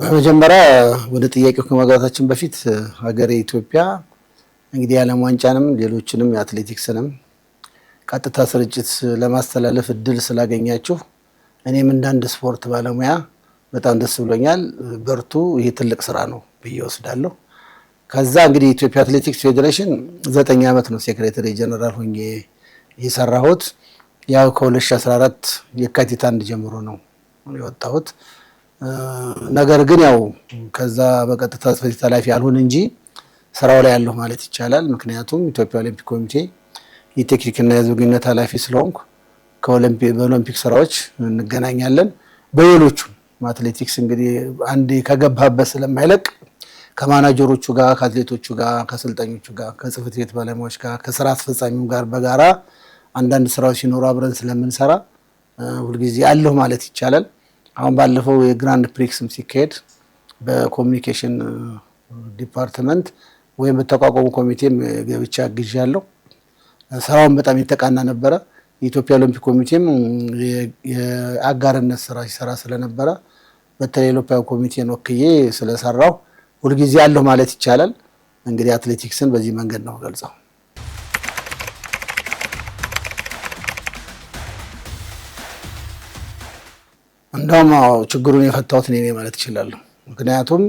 በመጀመሪያ ወደ ጥያቄው ከመግባታችን በፊት ሀገሬ ኢትዮጵያ እንግዲህ ዓለም ዋንጫንም ሌሎችንም የአትሌቲክስንም ቀጥታ ስርጭት ለማስተላለፍ እድል ስላገኛችሁ እኔም እንዳንድ ስፖርት ባለሙያ በጣም ደስ ብሎኛል። በርቱ፣ ይሄ ትልቅ ስራ ነው ብዬ ወስዳለሁ። ከዛ እንግዲህ ኢትዮጵያ አትሌቲክስ ፌዴሬሽን 9 ዓመት ነው ሴክሬታሪ ጀነራል ሆኜ የሰራሁት። ያው ከ2014 የካቲት 1 ጀምሮ ነው የወጣሁት። ነገር ግን ያው ከዛ በቀጥታ ጽሕፈት ኃላፊ አልሆን እንጂ ስራው ላይ ያለው ማለት ይቻላል። ምክንያቱም ኢትዮጵያ ኦሊምፒክ ኮሚቴ የቴክኒክና የሕዝብ ግንኙነት ኃላፊ ስለሆንኩ በኦሊምፒክ ስራዎች እንገናኛለን። በሌሎቹ አትሌቲክስ እንግዲህ አንዴ ከገባበት ስለማይለቅ ከማናጀሮቹ ጋር፣ ከአትሌቶቹ ጋር፣ ከአሰልጣኞቹ ጋር፣ ከጽሕፈት ቤት ባለሙያዎች ጋር፣ ከስራ አስፈጻሚው ጋር በጋራ አንዳንድ ስራዎች ሲኖሩ አብረን ስለምንሰራ ሁልጊዜ አለሁ ማለት ይቻላል። አሁን ባለፈው የግራንድ ፕሪክስም ሲካሄድ በኮሚኒኬሽን ዲፓርትመንት ወይም በተቋቋሙ ኮሚቴም ገብቻ አግዣለሁ። ስራውን በጣም የተቃና ነበረ። የኢትዮጵያ ኦሊምፒክ ኮሚቴም የአጋርነት ስራ ሲሰራ ስለነበረ በተለይ ኢትዮጵያ ኮሚቴን ወክዬ ስለሰራው ሁልጊዜ አለሁ ማለት ይቻላል። እንግዲህ አትሌቲክስን በዚህ መንገድ ነው ገልጸው። እንደውም ችግሩን የፈታሁት እኔ ነኝ ማለት እችላለሁ። ምክንያቱም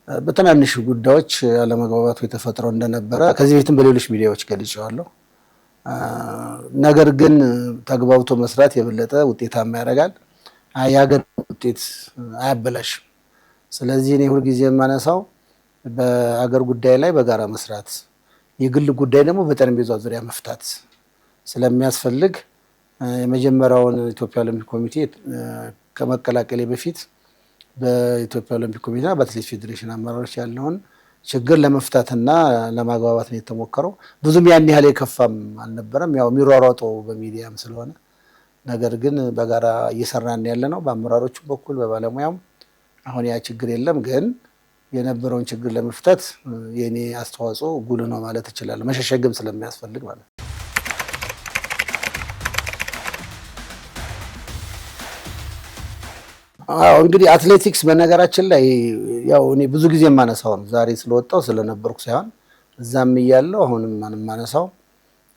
በትናንሽ ጉዳዮች አለመግባባቱ የተፈጠረው እንደነበረ ከዚህ በፊትም በሌሎች ሚዲያዎች ገልጬዋለሁ። ነገር ግን ተግባብቶ መስራት የበለጠ ውጤታማ ያደርጋል፣ የሀገር ውጤት አያበላሽም። ስለዚህ እኔ ሁልጊዜ የማነሳው በአገር ጉዳይ ላይ በጋራ መስራት፣ የግል ጉዳይ ደግሞ በጠረጴዛ ዙሪያ መፍታት ስለሚያስፈልግ የመጀመሪያውን ኢትዮጵያ ኦሊምፒክ ኮሚቴ ከመቀላቀሌ በፊት በኢትዮጵያ ኦሊምፒክ ኮሚቴና በአትሌቲክስ ፌዴሬሽን አመራሮች ያለውን ችግር ለመፍታትና ለማግባባት ነው የተሞከረው። ብዙም ያን ያህል የከፋም አልነበረም፣ ያው የሚሯሯጠው በሚዲያም ስለሆነ። ነገር ግን በጋራ እየሰራን ያለ ነው በአመራሮቹ በኩል በባለሙያም። አሁን ያ ችግር የለም፣ ግን የነበረውን ችግር ለመፍታት የኔ አስተዋጽኦ ጉልህ ነው ማለት እችላለሁ፣ መሸሸግም ስለሚያስፈልግ ማለት ነው። እንግዲህ አትሌቲክስ በነገራችን ላይ ያው እኔ ብዙ ጊዜ የማነሳው ነው። ዛሬ ስለወጣው ስለነበርኩ ሳይሆን እዛም እያለሁ አሁንም የማነሳው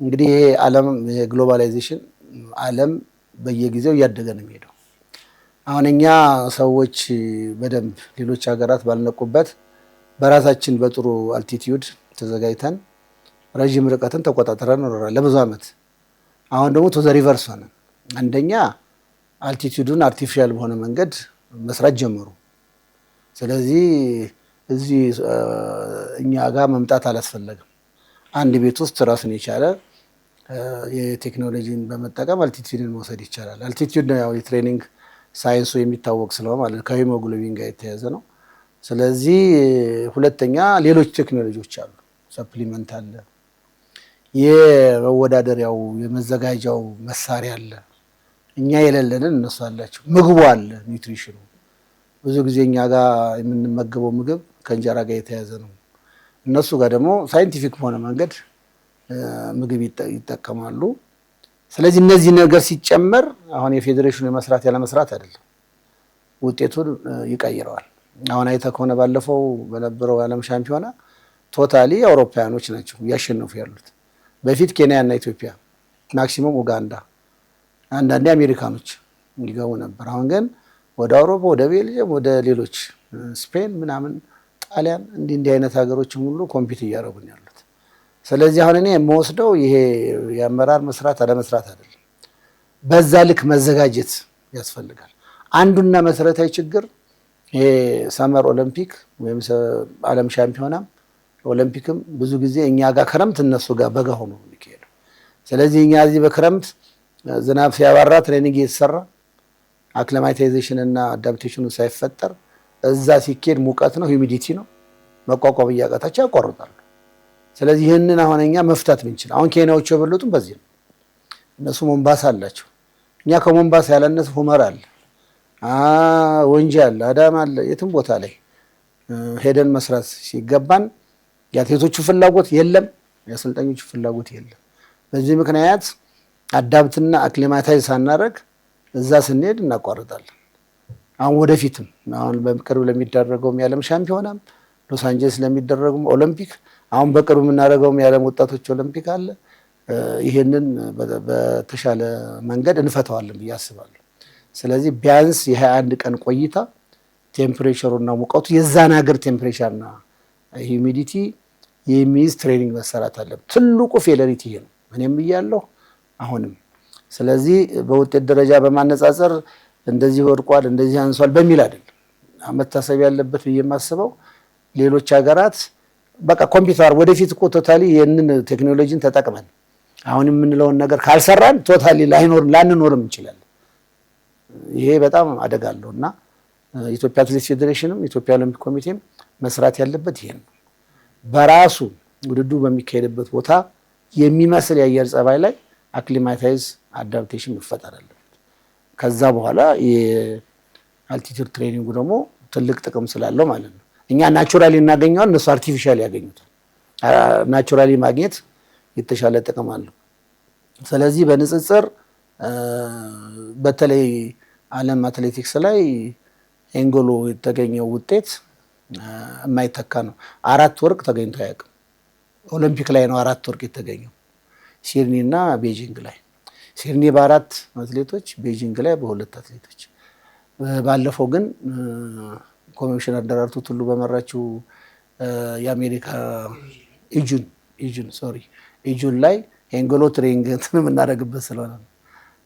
እንግዲህ ይሄ ዓለም የግሎባላይዜሽን ዓለም በየጊዜው እያደገ ነው የሚሄደው። አሁን እኛ ሰዎች በደንብ ሌሎች ሀገራት ባልነቁበት በራሳችን በጥሩ አልቲቲዩድ ተዘጋጅተን ረዥም ርቀትን ተቆጣጥረን ኖረናል ለብዙ ዓመት። አሁን ደግሞ ቶ ዘ ሪቨርስ ሆነ። አንደኛ አልቲቲዩዱን አርቲፊሻል በሆነ መንገድ መስራት ጀመሩ። ስለዚህ እዚህ እኛ ጋር መምጣት አላስፈለግም። አንድ ቤት ውስጥ ራሱን የቻለ የቴክኖሎጂን በመጠቀም አልቲቲዩድን መውሰድ ይቻላል። አልቲቲዩድ ነው ያው የትሬኒንግ ሳይንሱ የሚታወቅ ስለሆነ ማለት ከሂሞግሎቢን ጋር የተያዘ ነው። ስለዚህ ሁለተኛ ሌሎች ቴክኖሎጂዎች አሉ፣ ሰፕሊመንት አለ፣ የመወዳደሪያው የመዘጋጃው መሳሪያ አለ። እኛ የሌለንን እነሱ አላቸው። ምግቡ አለ፣ ኒውትሪሽኑ። ብዙ ጊዜ እኛ ጋር የምንመገበው ምግብ ከእንጀራ ጋር የተያዘ ነው። እነሱ ጋር ደግሞ ሳይንቲፊክ በሆነ መንገድ ምግብ ይጠቀማሉ። ስለዚህ እነዚህ ነገር ሲጨመር አሁን የፌዴሬሽኑ የመስራት ያለ መስራት አይደለም፣ ውጤቱን ይቀይረዋል። አሁን አይተህ ከሆነ ባለፈው በነበረው የዓለም ሻምፒዮና ቶታሊ አውሮፓውያኖች ናቸው እያሸነፉ ያሉት። በፊት ኬንያ እና ኢትዮጵያ፣ ማክሲመም ኡጋንዳ፣ አንዳንዴ አሜሪካኖች ይገቡ ነበር። አሁን ግን ወደ አውሮፓ፣ ወደ ቤልጅየም፣ ወደ ሌሎች ስፔን ምናምን ጣሊያን እንዲህ አይነት ሀገሮችም ሁሉ ኮምፒት እያደረጉ ነው ያሉት። ስለዚህ አሁን እኔ የምወስደው ይሄ የአመራር መስራት አለመስራት አይደለም፣ በዛ ልክ መዘጋጀት ያስፈልጋል። አንዱና መሰረታዊ ችግር ይሄ ሰመር ኦሊምፒክ ወይም ዓለም ሻምፒዮናም ኦሊምፒክም ብዙ ጊዜ እኛ ጋር ክረምት እነሱ ጋር በጋ ሆኖ የሚካሄደው። ስለዚህ እኛ እዚህ በክረምት ዝናብ ሲያባራ ትሬኒንግ እየተሰራ አክሊማታይዜሽን እና አዳፕቴሽኑ ሳይፈጠር እዛ ሲኬድ ሙቀት ነው፣ ሂዩሚዲቲ ነው፣ መቋቋም እያቃታቸው ያቋርጣሉ። ስለዚህ ይህንን አሁን እኛ መፍታት ብንችል፣ አሁን ኬንያዎቹ የበለጡም በዚህ ነው። እነሱ ሞምባሳ አላቸው፣ እኛ ከሞምባሳ ያለነሱ ሁመራ አለ፣ ወንጂ አለ፣ አዳማ አለ። የትም ቦታ ላይ ሄደን መስራት ሲገባን የአትሌቶቹ ፍላጎት የለም፣ የአሰልጣኞቹ ፍላጎት የለም። በዚህ ምክንያት አዳፕትና አክሊማታይዝ ሳናደርግ እዛ ስንሄድ እናቋርጣለን። አሁን ወደፊትም አሁን በቅርብ ለሚደረገው የዓለም ሻምፒዮናም ሎስ አንጀለስ ለሚደረገው ኦሎምፒክ አሁን በቅርብ የምናደርገው የዓለም ወጣቶች ኦሎምፒክ አለ። ይሄንን በተሻለ መንገድ እንፈታዋለን ብዬ አስባለሁ። ስለዚህ ቢያንስ የ21 ቀን ቆይታ ቴምፕሬቸሩና ሙቀቱ የዛን ሀገር ቴምፕሬቸርና ሂዩሚዲቲ የሚይዝ ትሬኒንግ መሰራት አለበት። ትልቁ ፌለሪቲ ይሄ ነው። እኔም ብያለሁ አሁንም። ስለዚህ በውጤት ደረጃ በማነጻጸር እንደዚህ ወድቋል እንደዚህ አንሷል በሚል አይደለም መታሰብ ያለበት ብዬ የማስበው ሌሎች ሀገራት በቃ ኮምፒውተር ወደፊት እኮ ቶታሊ ይህንን ቴክኖሎጂን ተጠቅመን አሁን የምንለውን ነገር ካልሰራን ቶታሊ ላንኖርም እንችላለን። ይሄ በጣም አደጋ አለው እና ኢትዮጵያ አትሌቲክስ ፌዴሬሽንም ኢትዮጵያ ኦሎምፒክ ኮሚቴም መስራት ያለበት ይሄ ነው። በራሱ ውድድሩ በሚካሄድበት ቦታ የሚመስል የአየር ጸባይ ላይ አክሊማታይዝ አዳፕቴሽን መፈጠር አለበት። ከዛ በኋላ የአልቲቲዩድ ትሬኒንጉ ደግሞ ትልቅ ጥቅም ስላለው ማለት ነው። እኛ ናቹራሊ እናገኘዋለን፣ እነሱ አርቲፊሻል ያገኙታል። ናቹራሊ ማግኘት የተሻለ ጥቅም አለው። ስለዚህ በንጽጽር በተለይ ዓለም አትሌቲክስ ላይ ኤንጎሎ የተገኘው ውጤት የማይተካ ነው። 4 ወርቅ ተገኝቶ አያውቅም። ኦሎምፒክ ላይ ነው 4 ወርቅ የተገኘው፣ ሲድኒ እና ቤጂንግ ላይ። ሲድኒ በ4 አትሌቶች፣ ቤጂንግ ላይ በ2 አትሌቶች። ባለፈው ግን ኮሚሽነር ደራርቱ ቱሉ በመራችው የአሜሪካ ኢጁን ላይ ኤንጎሎ ትሬኒንግ የምናደርግበት ስለሆነ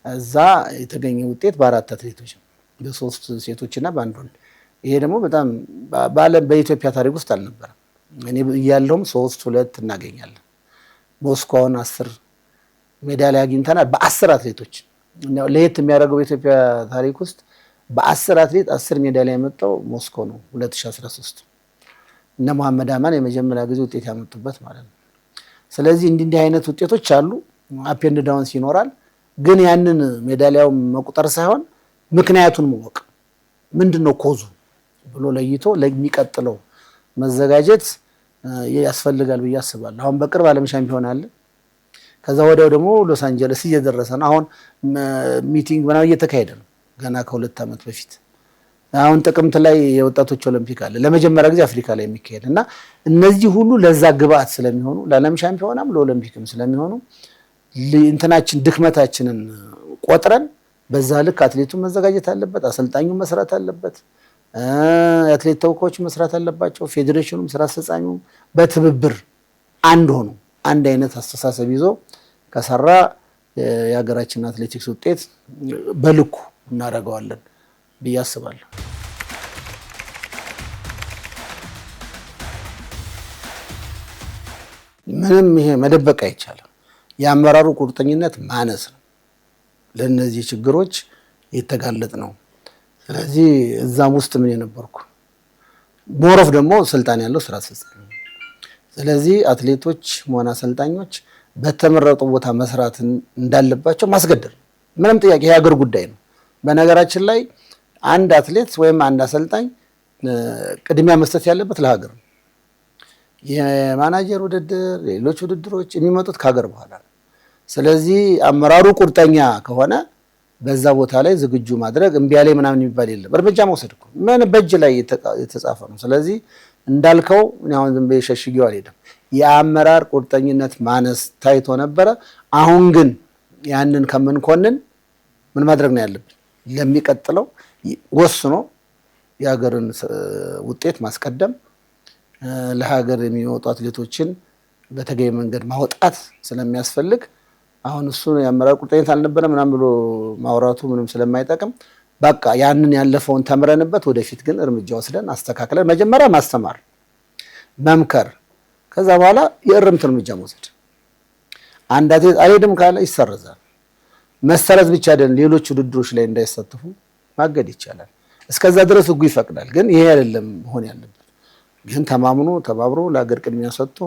እዛ የተገኘ ውጤት በ4 አትሌቶች ነው፣ በ3 ሴቶችና በ1 ወንድ። ይሄ ደግሞ በጣም በኢትዮጵያ ታሪክ ውስጥ አልነበረም። እኔ እያለሁም 3-2 እናገኛለን። ሞስኮውን 10 ሜዳሊያ አግኝተናል በ10 አትሌቶች። ለየት የሚያደርገው በኢትዮጵያ ታሪክ ውስጥ በ10 አትሌት 10 ሜዳሊያ የመጣው ሞስኮ ነው 2013 እነ መሐመድ አማን የመጀመሪያ ጊዜ ውጤት ያመጡበት ማለት ነው። ስለዚህ እንዲህ አይነት ውጤቶች አሉ። አፕ ኤንድ ዳውንስ ይኖራል። ግን ያንን ሜዳሊያውን መቁጠር ሳይሆን ምክንያቱን ማወቅ ምንድነው ኮዙ ብሎ ለይቶ ለሚቀጥለው መዘጋጀት ያስፈልጋል ብዬ አስባለሁ። አሁን በቅርብ ዓለም ሻምፒዮን አለ። ከዛ ወዲያው ደግሞ ሎስ አንጀለስ እየደረሰ ነው። አሁን ሚቲንግ ምናምን እየተካሄደ ነው ገና ከ2 ዓመት በፊት። አሁን ጥቅምት ላይ የወጣቶች ኦሎምፒክ አለ ለመጀመሪያ ጊዜ አፍሪካ ላይ የሚካሄድ እና እነዚህ ሁሉ ለዛ ግብአት ስለሚሆኑ ለዓለም ሻምፒዮናም ለኦሎምፒክም ስለሚሆኑ እንትናችን ድክመታችንን ቆጥረን በዛ ልክ አትሌቱን መዘጋጀት አለበት፣ አሰልጣኙ መስራት አለበት፣ የአትሌት ተወካዮች መስራት አለባቸው፣ ፌዴሬሽኑም ስራ አስፈጻሚውም በትብብር አንድ ሆኖ አንድ አይነት አስተሳሰብ ይዞ ከሰራ የሀገራችን አትሌቲክስ ውጤት በልኩ እናደርገዋለን ብዬ አስባለሁ። ምንም ይሄ መደበቅ አይቻልም። የአመራሩ ቁርጠኝነት ማነስ ነው ለእነዚህ ችግሮች የተጋለጥ ነው። ስለዚህ እዛም ውስጥ ምን የነበርኩ ሞሮፍ ደግሞ ስልጣን ያለው ስራ አስፈጻሚ። ስለዚህ አትሌቶች ሆነ አሰልጣኞች በተመረጡ ቦታ መስራት እንዳለባቸው ማስገደድ ምንም ጥያቄ የሀገር ጉዳይ ነው። በነገራችን ላይ አንድ አትሌት ወይም አንድ አሰልጣኝ ቅድሚያ መስጠት ያለበት ለሀገር ነው። የማናጀር ውድድር፣ ሌሎች ውድድሮች የሚመጡት ከሀገር በኋላ ነው። ስለዚህ አመራሩ ቁርጠኛ ከሆነ በዛ ቦታ ላይ ዝግጁ ማድረግ እምቢ ያለ ምናምን የሚባል የለም። እርምጃ መውሰድ እኮ ምን በእጅ ላይ የተጻፈ ነው። ስለዚህ እንዳልከው አሁን ዝም ብዬ ሸሽጌው አልሄድም። የአመራር ቁርጠኝነት ማነስ ታይቶ ነበረ። አሁን ግን ያንን ከምንኮንን ምን ማድረግ ነው ያለብን? ለሚቀጥለው ወስኖ የሀገርን ውጤት ማስቀደም፣ ለሀገር የሚወጡ አትሌቶችን በተገቢ መንገድ ማውጣት ስለሚያስፈልግ አሁን እሱ የአመራር ቁርጠኝነት አልነበረ ምናምን ብሎ ማውራቱ ምንም ስለማይጠቅም በቃ ያንን ያለፈውን ተምረንበት ወደፊት ግን እርምጃ ወስደን አስተካክለን መጀመሪያ ማስተማር፣ መምከር፣ ከዛ በኋላ የእርምት እርምጃ መውሰድ። አንድ አትሌት አልሄድም ካለ ይሰረዛል። መሰረዝ ብቻ አይደለም፣ ሌሎች ውድድሮች ላይ እንዳይሳተፉ ማገድ ይቻላል። እስከዛ ድረስ ህጉ ይፈቅዳል። ግን ይሄ አይደለም መሆን ያለበት። ግን ተማምኖ ተባብሮ ለሀገር ቅድሚያ ሰጥቶ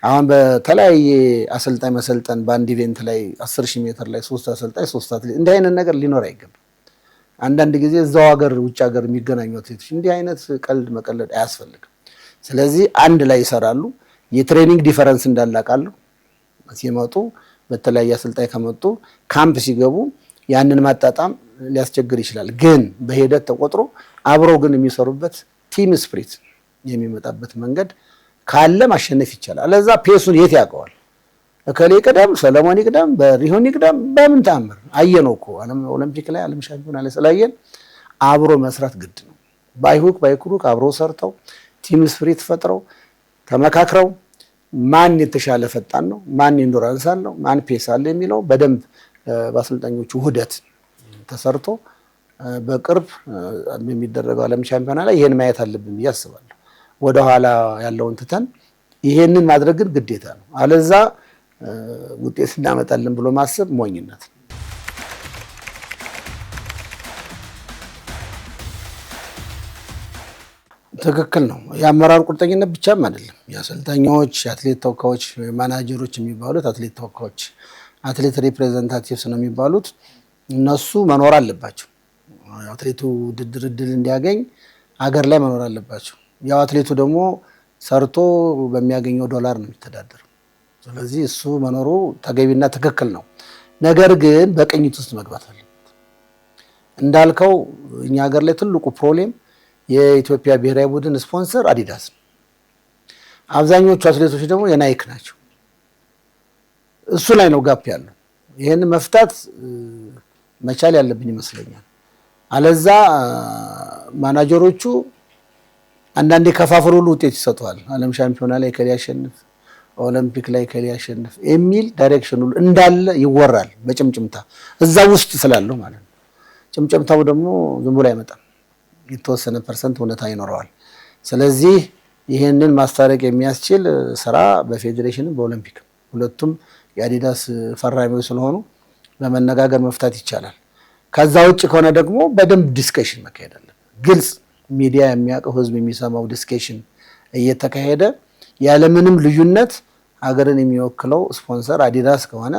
አሁን በተለያየ አሰልጣኝ መሰልጠን በአንድ ኢቬንት ላይ 10,000 ሜትር ላይ 3 አሰልጣኝ 3 አትሌት እንዲህ አይነት ነገር ሊኖር አይገባም። አንዳንድ ጊዜ እዛው ሀገር ውጭ ሀገር የሚገናኙ አትሌቶች እንዲህ አይነት ቀልድ መቀለድ አያስፈልግም። ስለዚህ አንድ ላይ ይሰራሉ። የትሬኒንግ ዲፈረንስ እንዳላቃሉ ሲመጡ በተለያየ አሰልጣኝ ከመጡ ካምፕ ሲገቡ ያንን ማጣጣም ሊያስቸግር ይችላል። ግን በሂደት ተቆጥሮ አብረው ግን የሚሰሩበት ቲም ስፕሪት የሚመጣበት መንገድ ካለ ማሸነፍ ይቻላል። አለዛ ፔሱን የት ያውቀዋል? እከሌ ቅደም፣ ሰለሞን ይቅደም፣ በሪሆን ይቅደም፣ በምን ታምር አየነው እኮ ኦሎምፒክ ላይ ዓለም ሻምፒዮና ላይ ስላየን አብሮ መስራት ግድ ነው። ባይኩሩክ አብሮ ሰርተው ቲም ስፕሪት ፈጥረው ተመካክረው ማን የተሻለ ፈጣን ነው፣ ማን ኢንዱራንስ አለው፣ ማን ፔስ አለ የሚለው በደንብ በአሰልጣኞቹ ውህደት ተሰርቶ በቅርብ የሚደረገው ዓለም ሻምፒዮና ላይ ይሄን ማየት አለብን ብዬ አስባለሁ። ወደኋላ ያለውን ትተን ይሄንን ማድረግ ግን ግዴታ ነው። አለዛ ውጤት እናመጣለን ብሎ ማሰብ ሞኝነት ነው። ትክክል ነው። የአመራር ቁርጠኝነት ብቻም አይደለም። የአሰልጣኞች፣ የአትሌት ተወካዮች፣ ማናጀሮች የሚባሉት አትሌት ተወካዮች፣ አትሌት ሪፕሬዘንታቲቭስ ነው የሚባሉት። እነሱ መኖር አለባቸው። አትሌቱ ውድድር እድል እንዲያገኝ አገር ላይ መኖር አለባቸው። ያው አትሌቱ ደግሞ ሰርቶ በሚያገኘው ዶላር ነው የሚተዳደረው። ስለዚህ እሱ መኖሩ ተገቢና ትክክል ነው። ነገር ግን በቅኝት ውስጥ መግባት አለበት። እንዳልከው እኛ ሀገር ላይ ትልቁ ፕሮብሌም የኢትዮጵያ ብሔራዊ ቡድን ስፖንሰር አዲዳስ ነው። አብዛኞቹ አትሌቶች ደግሞ የናይክ ናቸው። እሱ ላይ ነው ጋፕ ያለው። ይህን መፍታት መቻል ያለብን ይመስለኛል። አለዛ ማናጀሮቹ አንዳንዴ ከፋፍሎ ሁሉ ውጤት ይሰጠዋል። ዓለም ሻምፒዮና ላይ ከሊ ያሸንፍ፣ ኦሎምፒክ ላይ ከሊ ያሸንፍ የሚል ዳይሬክሽን ሁሉ እንዳለ ይወራል በጭምጭምታ እዛ ውስጥ ስላለው ማለት ነው። ጭምጭምታው ደግሞ ዝም ብሎ አይመጣም። የተወሰነ ፐርሰንት እውነታ ይኖረዋል። ስለዚህ ይህንን ማስታረቅ የሚያስችል ስራ በፌዴሬሽንም በኦሎምፒክም ሁለቱም የአዲዳስ ፈራሚዎች ስለሆኑ በመነጋገር መፍታት ይቻላል። ከዛ ውጭ ከሆነ ደግሞ በደንብ ዲስከሽን መካሄድ አለበት። ግልጽ ሚዲያ የሚያውቀው ህዝብ የሚሰማው ዲስከሽን እየተካሄደ ያለምንም ልዩነት ሀገርን የሚወክለው ስፖንሰር አዲዳስ ከሆነ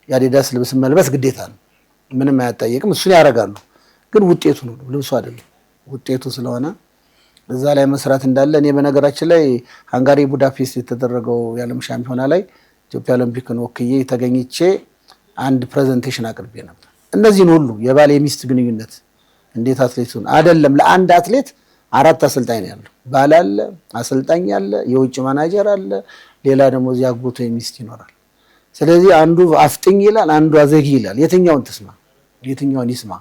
የአዲዳስ ልብስ መልበስ ግዴታ ነው። ምንም አያጠይቅም። እሱን ያደርጋሉ። ግን ውጤቱ ነው ልብሱ አይደለም። ውጤቱ ስለሆነ እዛ ላይ መስራት እንዳለ እኔ በነገራችን ላይ ሃንጋሪ ቡዳፔስት የተደረገው የዓለም ሻምፒዮና ላይ ኢትዮጵያ ኦሎምፒክን ወክዬ ተገኝቼ አንድ ፕሬዘንቴሽን አቅርቤ ነበር። እነዚህን ሁሉ የባል የሚስት ግንኙነት እንዴት አትሌቱን አይደለም ለአንድ አትሌት 4 አሰልጣኝ ነው ያለው። ባል አለ፣ አሰልጣኝ አለ፣ የውጭ ማናጀር አለ፣ ሌላ ደግሞ እዚያ አግብቶ የሚስት ይኖራል። ስለዚህ አንዱ አፍጥኝ ይላል፣ አንዱ አዘጊ ይላል። የትኛውን ትስማ? የትኛውን ይስማ?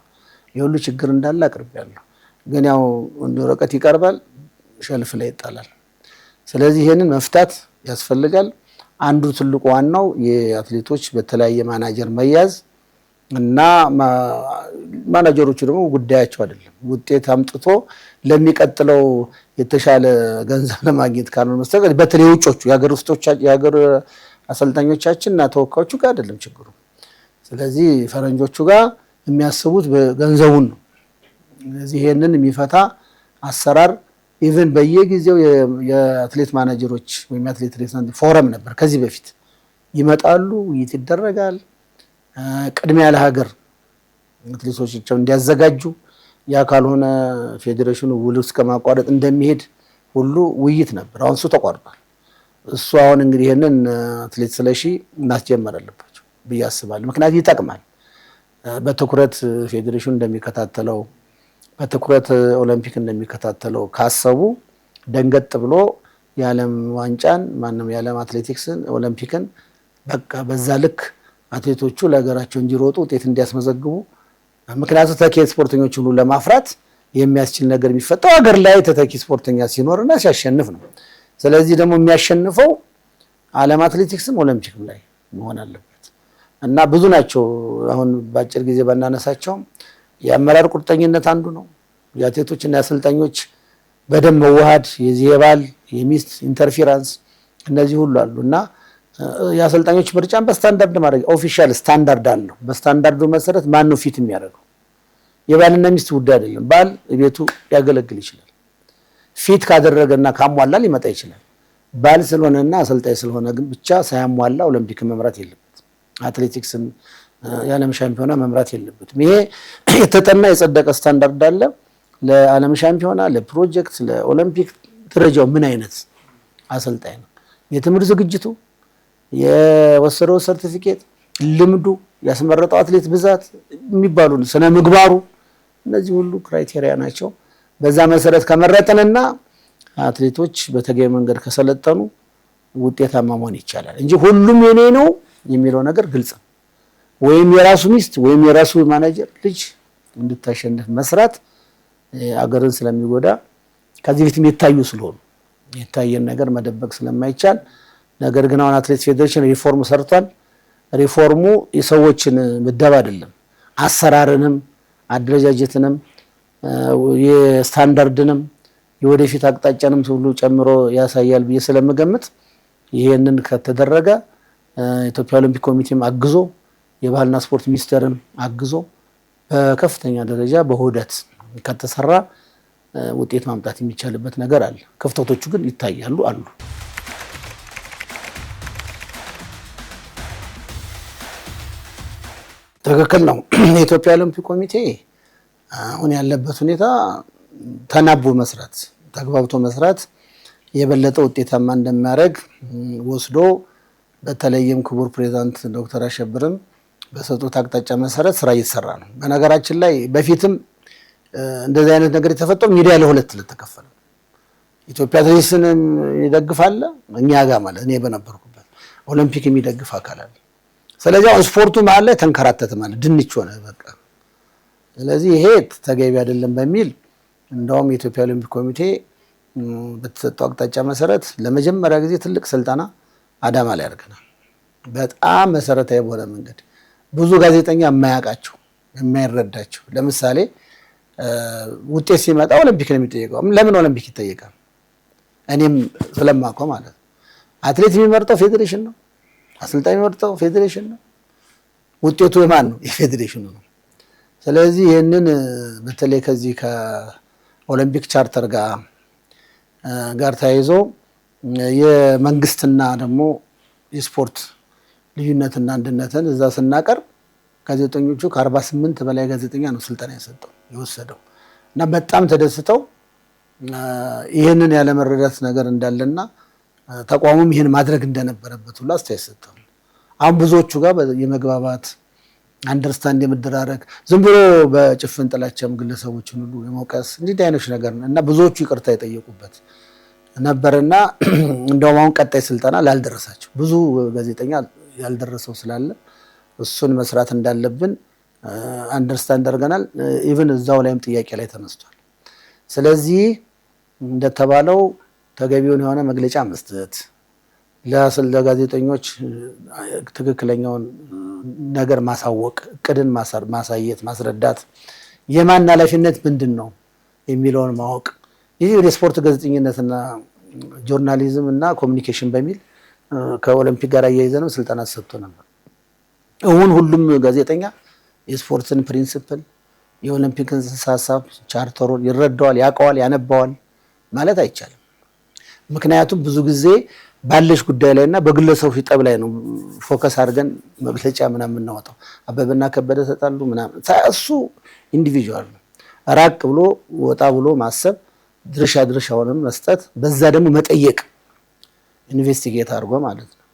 የሁሉ ችግር እንዳለ አቅርቤያለሁ። ግን ያው እንደ ወረቀት ይቀርባል፣ ሸልፍ ላይ ይጣላል። ስለዚህ ይሄንን መፍታት ያስፈልጋል። አንዱ ትልቁ ዋናው የአትሌቶች በተለያየ ማናጀር መያዝ እና ማናጀሮቹ ደግሞ ጉዳያቸው አይደለም ውጤት አምጥቶ ለሚቀጥለው የተሻለ ገንዘብ ለማግኘት ካልሆነ መስተቀር በተለይ ውጮቹ የሀገር አሰልጣኞቻችን እና ተወካዮቹ ጋር አይደለም ችግሩ። ስለዚህ ፈረንጆቹ ጋር የሚያስቡት በገንዘቡን ነው። ስለዚህ ይሄንን የሚፈታ አሰራር ኢቭን በየጊዜው የአትሌት ማናጀሮች ወይም የአትሌት ሬፕሬዘንታቲቭ ፎረም ነበር ከዚህ በፊት ይመጣሉ፣ ውይይት ይደረጋል። ቅድሚያ ለሀገር አትሌቶቻቸው እንዲያዘጋጁ ያ ካልሆነ ፌዴሬሽኑ ውል እስከ ማቋረጥ እንደሚሄድ ሁሉ ውይይት ነበር። አሁን እሱ ተቋርጧል። እሱ አሁን እንግዲህ ይሄንን አትሌት ስለሺ ማስጀመር አለባቸው ብዬ አስባለሁ። ምክንያቱም ይጠቅማል። በትኩረት ፌዴሬሽኑ እንደሚከታተለው በትኩረት ኦሎምፒክ እንደሚከታተለው ካሰቡ ደንገጥ ብሎ የዓለም ዋንጫን ማንም የዓለም አትሌቲክስን ኦሎምፒክን በቃ በዛ ልክ አትሌቶቹ ለሀገራቸው እንዲሮጡ ውጤት እንዲያስመዘግቡ ምክንያቱም ተተኪ ስፖርተኞች ሁሉ ለማፍራት የሚያስችል ነገር የሚፈጠው ሀገር ላይ ተተኪ ስፖርተኛ ሲኖርና ሲያሸንፍ ነው። ስለዚህ ደግሞ የሚያሸንፈው ዓለም አትሌቲክስም ኦሎምፒክም ላይ መሆን አለበት እና ብዙ ናቸው። አሁን በአጭር ጊዜ ባናነሳቸውም የአመራር ቁርጠኝነት አንዱ ነው። የአትሌቶችና የአሰልጣኞች በደንብ መዋሃድ፣ የዚህ የባል የሚስት ኢንተርፌራንስ እነዚህ ሁሉ አሉ እና የአሰልጣኞች ምርጫን በስታንዳርድ ማድረግ ኦፊሻል ስታንዳርድ አለው። በስታንዳርዱ መሰረት ማን ነው ፊት የሚያደርገው? የባልና ሚስት ጉዳይ አይደለም። ባል ቤቱ ያገለግል ይችላል። ፊት ካደረገና ካሟላ ሊመጣ ይችላል። ባል ስለሆነና አሰልጣኝ ስለሆነ ግን ብቻ ሳያሟላ ኦሎምፒክ መምራት የለበትም። አትሌቲክስን የዓለም ሻምፒዮና መምራት የለበትም። ይሄ የተጠና የጸደቀ ስታንዳርድ አለ። ለዓለም ሻምፒዮና፣ ለፕሮጀክት፣ ለኦሎምፒክ ደረጃው ምን አይነት አሰልጣኝ ነው፣ የትምህርት ዝግጅቱ፣ የወሰደው ሰርቲፊኬት፣ ልምዱ፣ ያስመረጠው አትሌት ብዛት የሚባሉ ስነ ምግባሩ እነዚህ ሁሉ ክራይቴሪያ ናቸው። በዛ መሰረት ከመረጥንና አትሌቶች በተገቢ መንገድ ከሰለጠኑ ውጤታማ መሆን ይቻላል እንጂ ሁሉም የኔ ነው የሚለው ነገር ግልጽ ነው። ወይም የራሱ ሚስት ወይም የራሱ ማኔጀር ልጅ እንድታሸንፍ መስራት አገርን ስለሚጎዳ ከዚህ በፊት የታዩ ስለሆኑ የታየን ነገር መደበቅ ስለማይቻል ነገር ግን አሁን አትሌቲክስ ፌዴሬሽን ሪፎርም ሰርቷል። ሪፎርሙ የሰዎችን ምደባ አይደለም፣ አሰራርንም አደረጃጀትንም የስታንዳርድንም የወደፊት አቅጣጫንም ሁሉ ጨምሮ ያሳያል ብዬ ስለምገምት ይሄንን ከተደረገ ኢትዮጵያ ኦሎምፒክ ኮሚቴም አግዞ የባህልና ስፖርት ሚኒስቴርም አግዞ በከፍተኛ ደረጃ በሆደት ከተሰራ ውጤት ማምጣት የሚቻልበት ነገር አለ። ክፍተቶቹ ግን ይታያሉ አሉ። ትክክል ነው። የኢትዮጵያ ኦሎምፒክ ኮሚቴ አሁን ያለበት ሁኔታ ተናቦ መስራት፣ ተግባብቶ መስራት የበለጠ ውጤታማ እንደሚያደርግ ወስዶ በተለይም ክቡር ፕሬዝዳንት ዶክተር አሸብርም በሰጡት አቅጣጫ መሰረት ስራ እየተሰራ ነው። በነገራችን ላይ በፊትም እንደዚህ አይነት ነገር የተፈጠረው ሚዲያ ለሁለት ተከፈለ። ኢትዮጵያ አትሌቲክስንም ይደግፋል እኛ ጋር ማለት እኔ በነበርኩበት ኦሎምፒክ የሚደግፍ አካል አለ። ስለዚህ ስፖርቱ መሀል ላይ ተንከራተተ ማለት ድንች ሆነ በቃ። ስለዚህ ይሄ ተገቢ አይደለም በሚል እንደውም የኢትዮጵያ ኦሎምፒክ ኮሚቴ በተሰጠው አቅጣጫ መሰረት ለመጀመሪያ ጊዜ ትልቅ ስልጠና አዳማ ላይ አድርገናል። በጣም መሰረታዊ በሆነ መንገድ ብዙ ጋዜጠኛ የማያውቃቸው የማይረዳቸው፣ ለምሳሌ ውጤት ሲመጣ ኦሎምፒክ ነው የሚጠየቀው። ለምን ኦሎምፒክ ይጠየቃል? እኔም ስለማውቀው ማለት ነው። አትሌት የሚመርጠው ፌዴሬሽን ነው፣ አሰልጣኝ የሚመርጠው ፌዴሬሽን ነው። ውጤቱ የማን ነው? የፌዴሬሽኑ ነው። ስለዚህ ይህንን በተለይ ከዚህ ከኦሎምፒክ ቻርተር ጋር ተያይዞ የመንግስትና ደግሞ የስፖርት ልዩነትና አንድነትን እዛ ስናቀርብ ጋዜጠኞቹ ከ48 በላይ ጋዜጠኛ ነው ስልጠና የወሰደው እና በጣም ተደስተው ይህንን ያለመረዳት ነገር እንዳለና ተቋሙም ይህን ማድረግ እንደነበረበት ሁሉ አስተያየት ሰጥተው አሁን ብዙዎቹ ጋር የመግባባት አንደርስታንድ የመደራረግ ዝም ብሎ በጭፍን ጥላቻም ግለሰቦችን ሁሉ የመውቀስ እንዲህ አይነት ነገር እና ብዙዎቹ ይቅርታ የጠየቁበት ነበርና እንደውም አሁን ቀጣይ ስልጠና ላልደረሳቸው ብዙ ጋዜጠኛ ያልደረሰው ስላለ እሱን መስራት እንዳለብን አንደርስታንድ አድርገናል። ኢቭን እዛው ላይም ጥያቄ ላይ ተነስቷል። ስለዚህ እንደተባለው ተገቢውን የሆነ መግለጫ መስጠት፣ ለጋዜጠኞች ትክክለኛውን ነገር ማሳወቅ፣ እቅድን ማሳየት፣ ማስረዳት፣ የማን ኃላፊነት ምንድን ነው የሚለውን ማወቅ። ይህ ወደ ስፖርት ጋዜጠኝነትና ጆርናሊዝም እና ኮሚኒኬሽን በሚል ከኦሎምፒክ ጋር አያይዘንም ስልጠና ተሰጥቶ ነበር። አሁን ሁሉም ጋዜጠኛ የስፖርትን ፕሪንሲፕል የኦሎምፒክን ሀሳብ ቻርተሩን ይረዳዋል፣ ያውቀዋል፣ ያነባዋል ማለት አይቻልም። ምክንያቱም ብዙ ጊዜ ባለሽ ጉዳይ ላይና በግለሰቡ ጠብ ላይ ነው ፎከስ አድርገን መግለጫ ምናምን የምናወጣው። አበበና ከበደ ተጣሉ ምናምን እሱ ኢንዲቪጁዋል ነው። ራቅ ብሎ ወጣ ብሎ ማሰብ፣ ድርሻውንም መስጠት፣ በዛ ደግሞ መጠየቅ፣ ኢንቨስቲጌት አድርጎ ማለት ነው።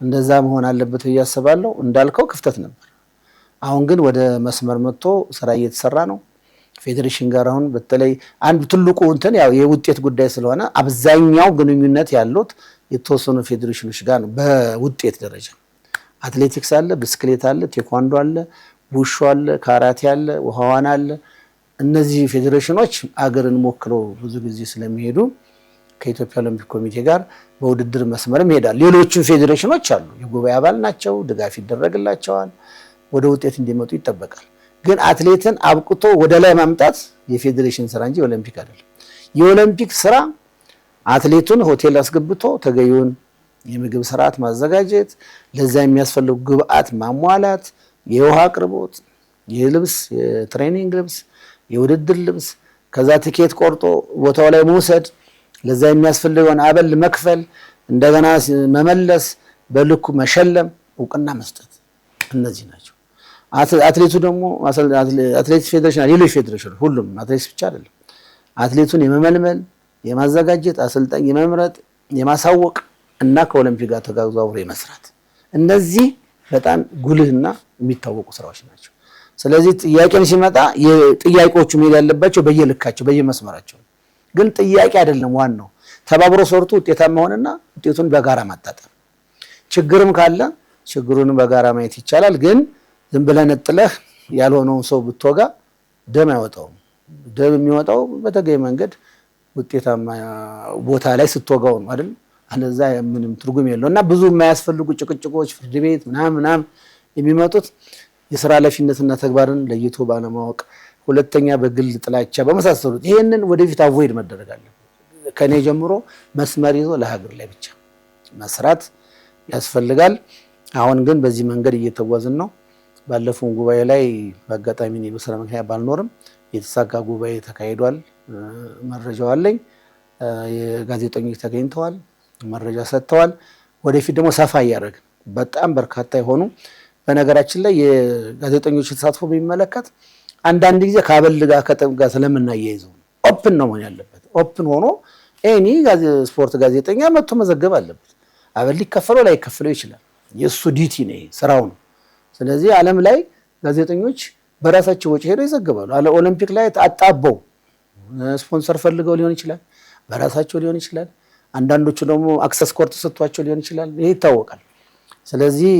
እንደዛ መሆን አለበት ብዬ አስባለሁ። እንዳልከው ክፍተት ነበር። አሁን ግን ወደ መስመር መጥቶ ስራ እየተሰራ ነው። ፌዴሬሽን ጋር አሁን በተለይ አንድ ትልቁ እንትን ያው የውጤት ጉዳይ ስለሆነ አብዛኛው ግንኙነት ያሉት የተወሰኑ ፌዴሬሽኖች ጋር ነው። በውጤት ደረጃ አትሌቲክስ አለ፣ ብስክሌት አለ፣ ቴኳንዶ አለ፣ ቡሾ አለ፣ ካራቴ አለ፣ ውሃ ዋና አለ። እነዚህ ፌዴሬሽኖች አገርን ወክለው ብዙ ጊዜ ስለሚሄዱ ከኢትዮጵያ ኦሎምፒክ ኮሚቴ ጋር በውድድር መስመር ይሄዳል። ሌሎችም ፌዴሬሽኖች አሉ፣ የጉባኤ አባል ናቸው፣ ድጋፍ ይደረግላቸዋል፣ ወደ ውጤት እንዲመጡ ይጠበቃል። ግን አትሌትን አብቅቶ ወደ ላይ ማምጣት የፌዴሬሽን ስራ እንጂ የኦሎምፒክ አይደለም። የኦሎምፒክ ስራ አትሌቱን ሆቴል አስገብቶ ተገቢውን የምግብ ስርዓት ማዘጋጀት፣ ለዛ የሚያስፈልጉ ግብአት ማሟላት፣ የውሃ አቅርቦት፣ የልብስ የትሬኒንግ ልብስ፣ የውድድር ልብስ፣ ከዛ ትኬት ቆርጦ ቦታው ላይ መውሰድ፣ ለዛ የሚያስፈልገውን አበል መክፈል፣ እንደገና መመለስ፣ በልኩ መሸለም፣ እውቅና መስጠት፣ እነዚህ ናቸው። አትሌቱ ደግሞ አትሌቲክስ ፌዴሬሽን፣ ሌሎች ፌዴሬሽን ሁሉም አትሌቲክስ ብቻ አይደለም። አትሌቱን የመመልመል የማዘጋጀት፣ አሰልጣኝ የመምረጥ፣ የማሳወቅ እና ከኦሎምፒክ ጋር ተጋግዞ አብሮ የመስራት እነዚህ በጣም ጉልህና የሚታወቁ ስራዎች ናቸው። ስለዚህ ጥያቄም ሲመጣ የጥያቄዎቹ መሄድ ያለባቸው በየልካቸው በየመስመራቸው ግን ጥያቄ አይደለም ዋናው ተባብሮ ሰርቶ ውጤታማ ሆነና ውጤቱን በጋራ ማጣጣም ችግርም ካለ ችግሩን በጋራ ማየት ይቻላል ግን ዝም ብለህ ነጥለህ ያልሆነውን ሰው ብትወጋ ደም አይወጣውም ደም የሚወጣው በተገኘ መንገድ ውጤታማ ቦታ ላይ ስትወጋው ነው አይደል አለዛ ምንም ትርጉም የለውና ብዙ የማያስፈልጉ ጭቅጭቆች ፍርድ ቤት ምናምን የሚመጡት የሥራ ኃላፊነትና ተግባርን ለይቶ ባለማወቅ ሁለተኛ በግል ጥላቻ በመሳሰሉት ይሄንን ወደፊት አቮይድ መደረግ አለበት ከኔ ጀምሮ መስመር ይዞ ለሀገር ላይ ብቻ መስራት ያስፈልጋል አሁን ግን በዚህ መንገድ እየተጓዝን ነው ባለፈው ጉባኤ ላይ በአጋጣሚ ነው በስራ ምክንያት ባልኖርም የተሳካ ጉባኤ ተካሂዷል መረጃው አለኝ የጋዜጠኞች ተገኝተዋል መረጃ ሰጥተዋል ወደፊት ደግሞ ሰፋ ያደርግ በጣም በርካታ የሆኑ በነገራችን ላይ የጋዜጠኞች ተሳትፎ በሚመለከት አንዳንድ ጊዜ ካበል ጋር ከጥቅም ጋር ስለምናያይዘው ኦፕን ነው መሆን ያለበት ኦፕን ሆኖ ኤኒ ስፖርት ጋዜጠኛ መጥቶ መዘገብ አለበት አበል ሊከፈለው ላይ ከፈለው ይችላል የሱ ዲቲ ነው ስራው ነው ስለዚህ ዓለም ላይ ጋዜጠኞች በራሳቸው ወጪ ሄደው ይዘግባሉ አለ ኦሎምፒክ ላይ አጣበው ስፖንሰር ፈልገው ሊሆን ይችላል በራሳቸው ሊሆን ይችላል አንዳንዶቹ ደግሞ አክሰስ ኮርት ሰጥቷቸው ሊሆን ይችላል ይሄ ይታወቃል ስለዚህ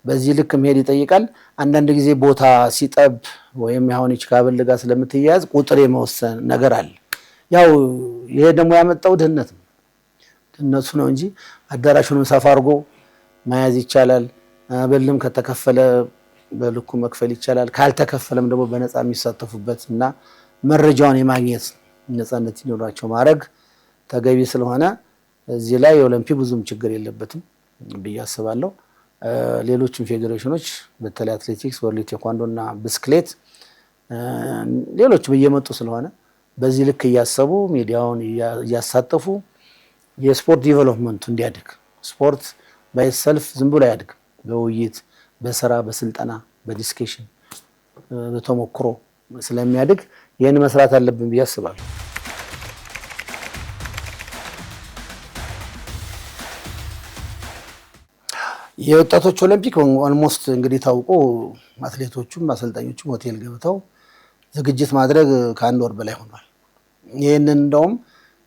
በዚህ ልክ መሄድ ይጠይቃል አንዳንድ ጊዜ ቦታ ሲጠብ ወይም ያሁን ይችካብል ጋር ስለምትያዝ ቁጥር የመወሰን ነገር አለ ያው ይሄ ደግሞ ያመጣው ድህነት ነው ድህነቱ ነው እንጂ አዳራሹንም ሰፋ አድርጎ መያዝ ይቻላል በልም ከተከፈለ በልኩ መክፈል ይቻላል ካልተከፈለም ደግሞ በነፃ የሚሳተፉበት እና መረጃውን የማግኘት ነፃነት ይኖራቸው ማድረግ ተገቢ ስለሆነ እዚህ ላይ የኦሎምፒክ ብዙም ችግር የለበትም ብዬ አስባለሁ ሌሎችም ፌዴሬሽኖች በተለይ አትሌቲክስ ወርልድ ቴኳንዶና ብስክሌት ሌሎች በየመጡ ስለሆነ በዚህ ልክ ያያሰቡ ሚዲያውን ያሳተፉ የስፖርት ዲቨሎፕመንቱ እንዲያድግ ስፖርት ባይሰልፍ ዝም ብሎ ያድግ በውይይት በስራ በስልጠና በዲስከሽን በተሞክሮ ስለሚያድግ ይሄን መስራት አለብን ብዬ አስባለሁ የወጣቶች ኦሎምፒክ ኦልሞስት እንግዲህ ታውቆ አትሌቶቹም አሰልጣኞቹም ሆቴል ገብተው ዝግጅት ማድረግ ከአንድ ወር በላይ ሆኗል ይሄንን እንደውም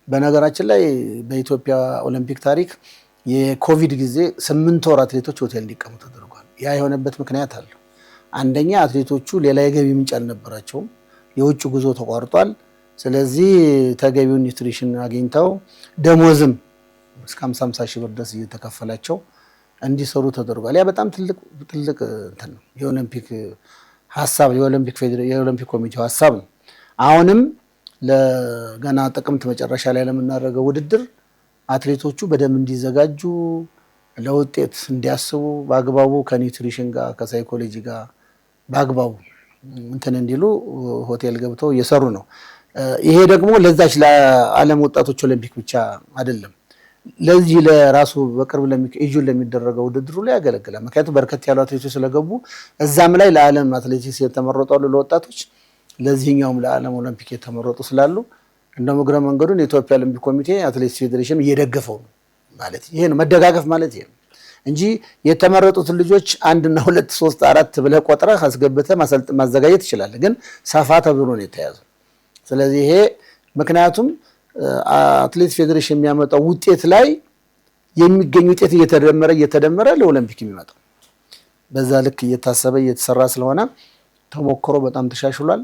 በነገራችን ላይ በኢትዮጵያ ኦሎምፒክ ታሪክ የኮቪድ ጊዜ 8 ወር አትሌቶች ሆቴል እንዲቀመጡ ተደርጓል ያ የሆነበት ምክንያት አለ አንደኛ አትሌቶቹ ሌላ የገቢ ምንጭ አልነበራቸውም የውጭ ጉዞ ተቋርጧል ስለዚህ ተገቢውን ኒውትሪሽን አግኝተው ደሞዝም እስከ 50 ሺህ ብር ድረስ እየተከፈላቸው እንዲሰሩ ተደርጓል ያ በጣም ትልቅ እንትን ነው የኦሎምፒክ ሐሳብ የኦሎምፒክ ኮሚቴው ሐሳብ ነው አሁንም ለገና ጥቅምት መጨረሻ ላይ ለምናደርገው ውድድር አትሌቶቹ በደም እንዲዘጋጁ ለውጤት እንዲያስቡ በአግባቡ ከኒውትሪሽን ጋር ከሳይኮሎጂ ጋር በአግባቡ እንትን እንዲሉ ሆቴል ገብተው እየሰሩ ነው ይሄ ደግሞ ለዛች ለዓለም ወጣቶች ኦሎምፒክ ብቻ አይደለም ለዚህ ለራሱ በቅርብ ለሚደረገው ውድድሩ ላይ ያገለግላል ምክንያቱም በርከት ያሉ አትሌቶች ስለገቡ እዛም ላይ ለዓለም አትሌቲክስ የተመረጡ ለወጣቶች ለዚህኛውም ለዓለም ኦሎምፒክ የተመረጡ ስላሉ እንደው እግረ መንገዱን የኢትዮጵያ ኦሎምፒክ ኮሚቴ አትሌቲክስ ፌዴሬሽን እየደገፈው ነው ማለት ይሄ ነው መደጋገፍ ማለት ይሄ ነው እንጂ የተመረጡት ልጆች 1 እና 2 3 4 ብለህ ቆጥረህ አስገብተህ ማዘጋጀት ይችላል ግን ሰፋ ተብሎ ነው የተያዘው ስለዚህ ይሄ ምክንያቱም አትሌቲክስ ፌዴሬሽን የሚያመጣው ውጤት ላይ የሚገኝ ውጤት እየተደመረ ለኦሎምፒክ የሚመጣው በዛ ልክ እየታሰበ እየተሰራ ስለሆነ ተሞክሮ በጣም ተሻሽሏል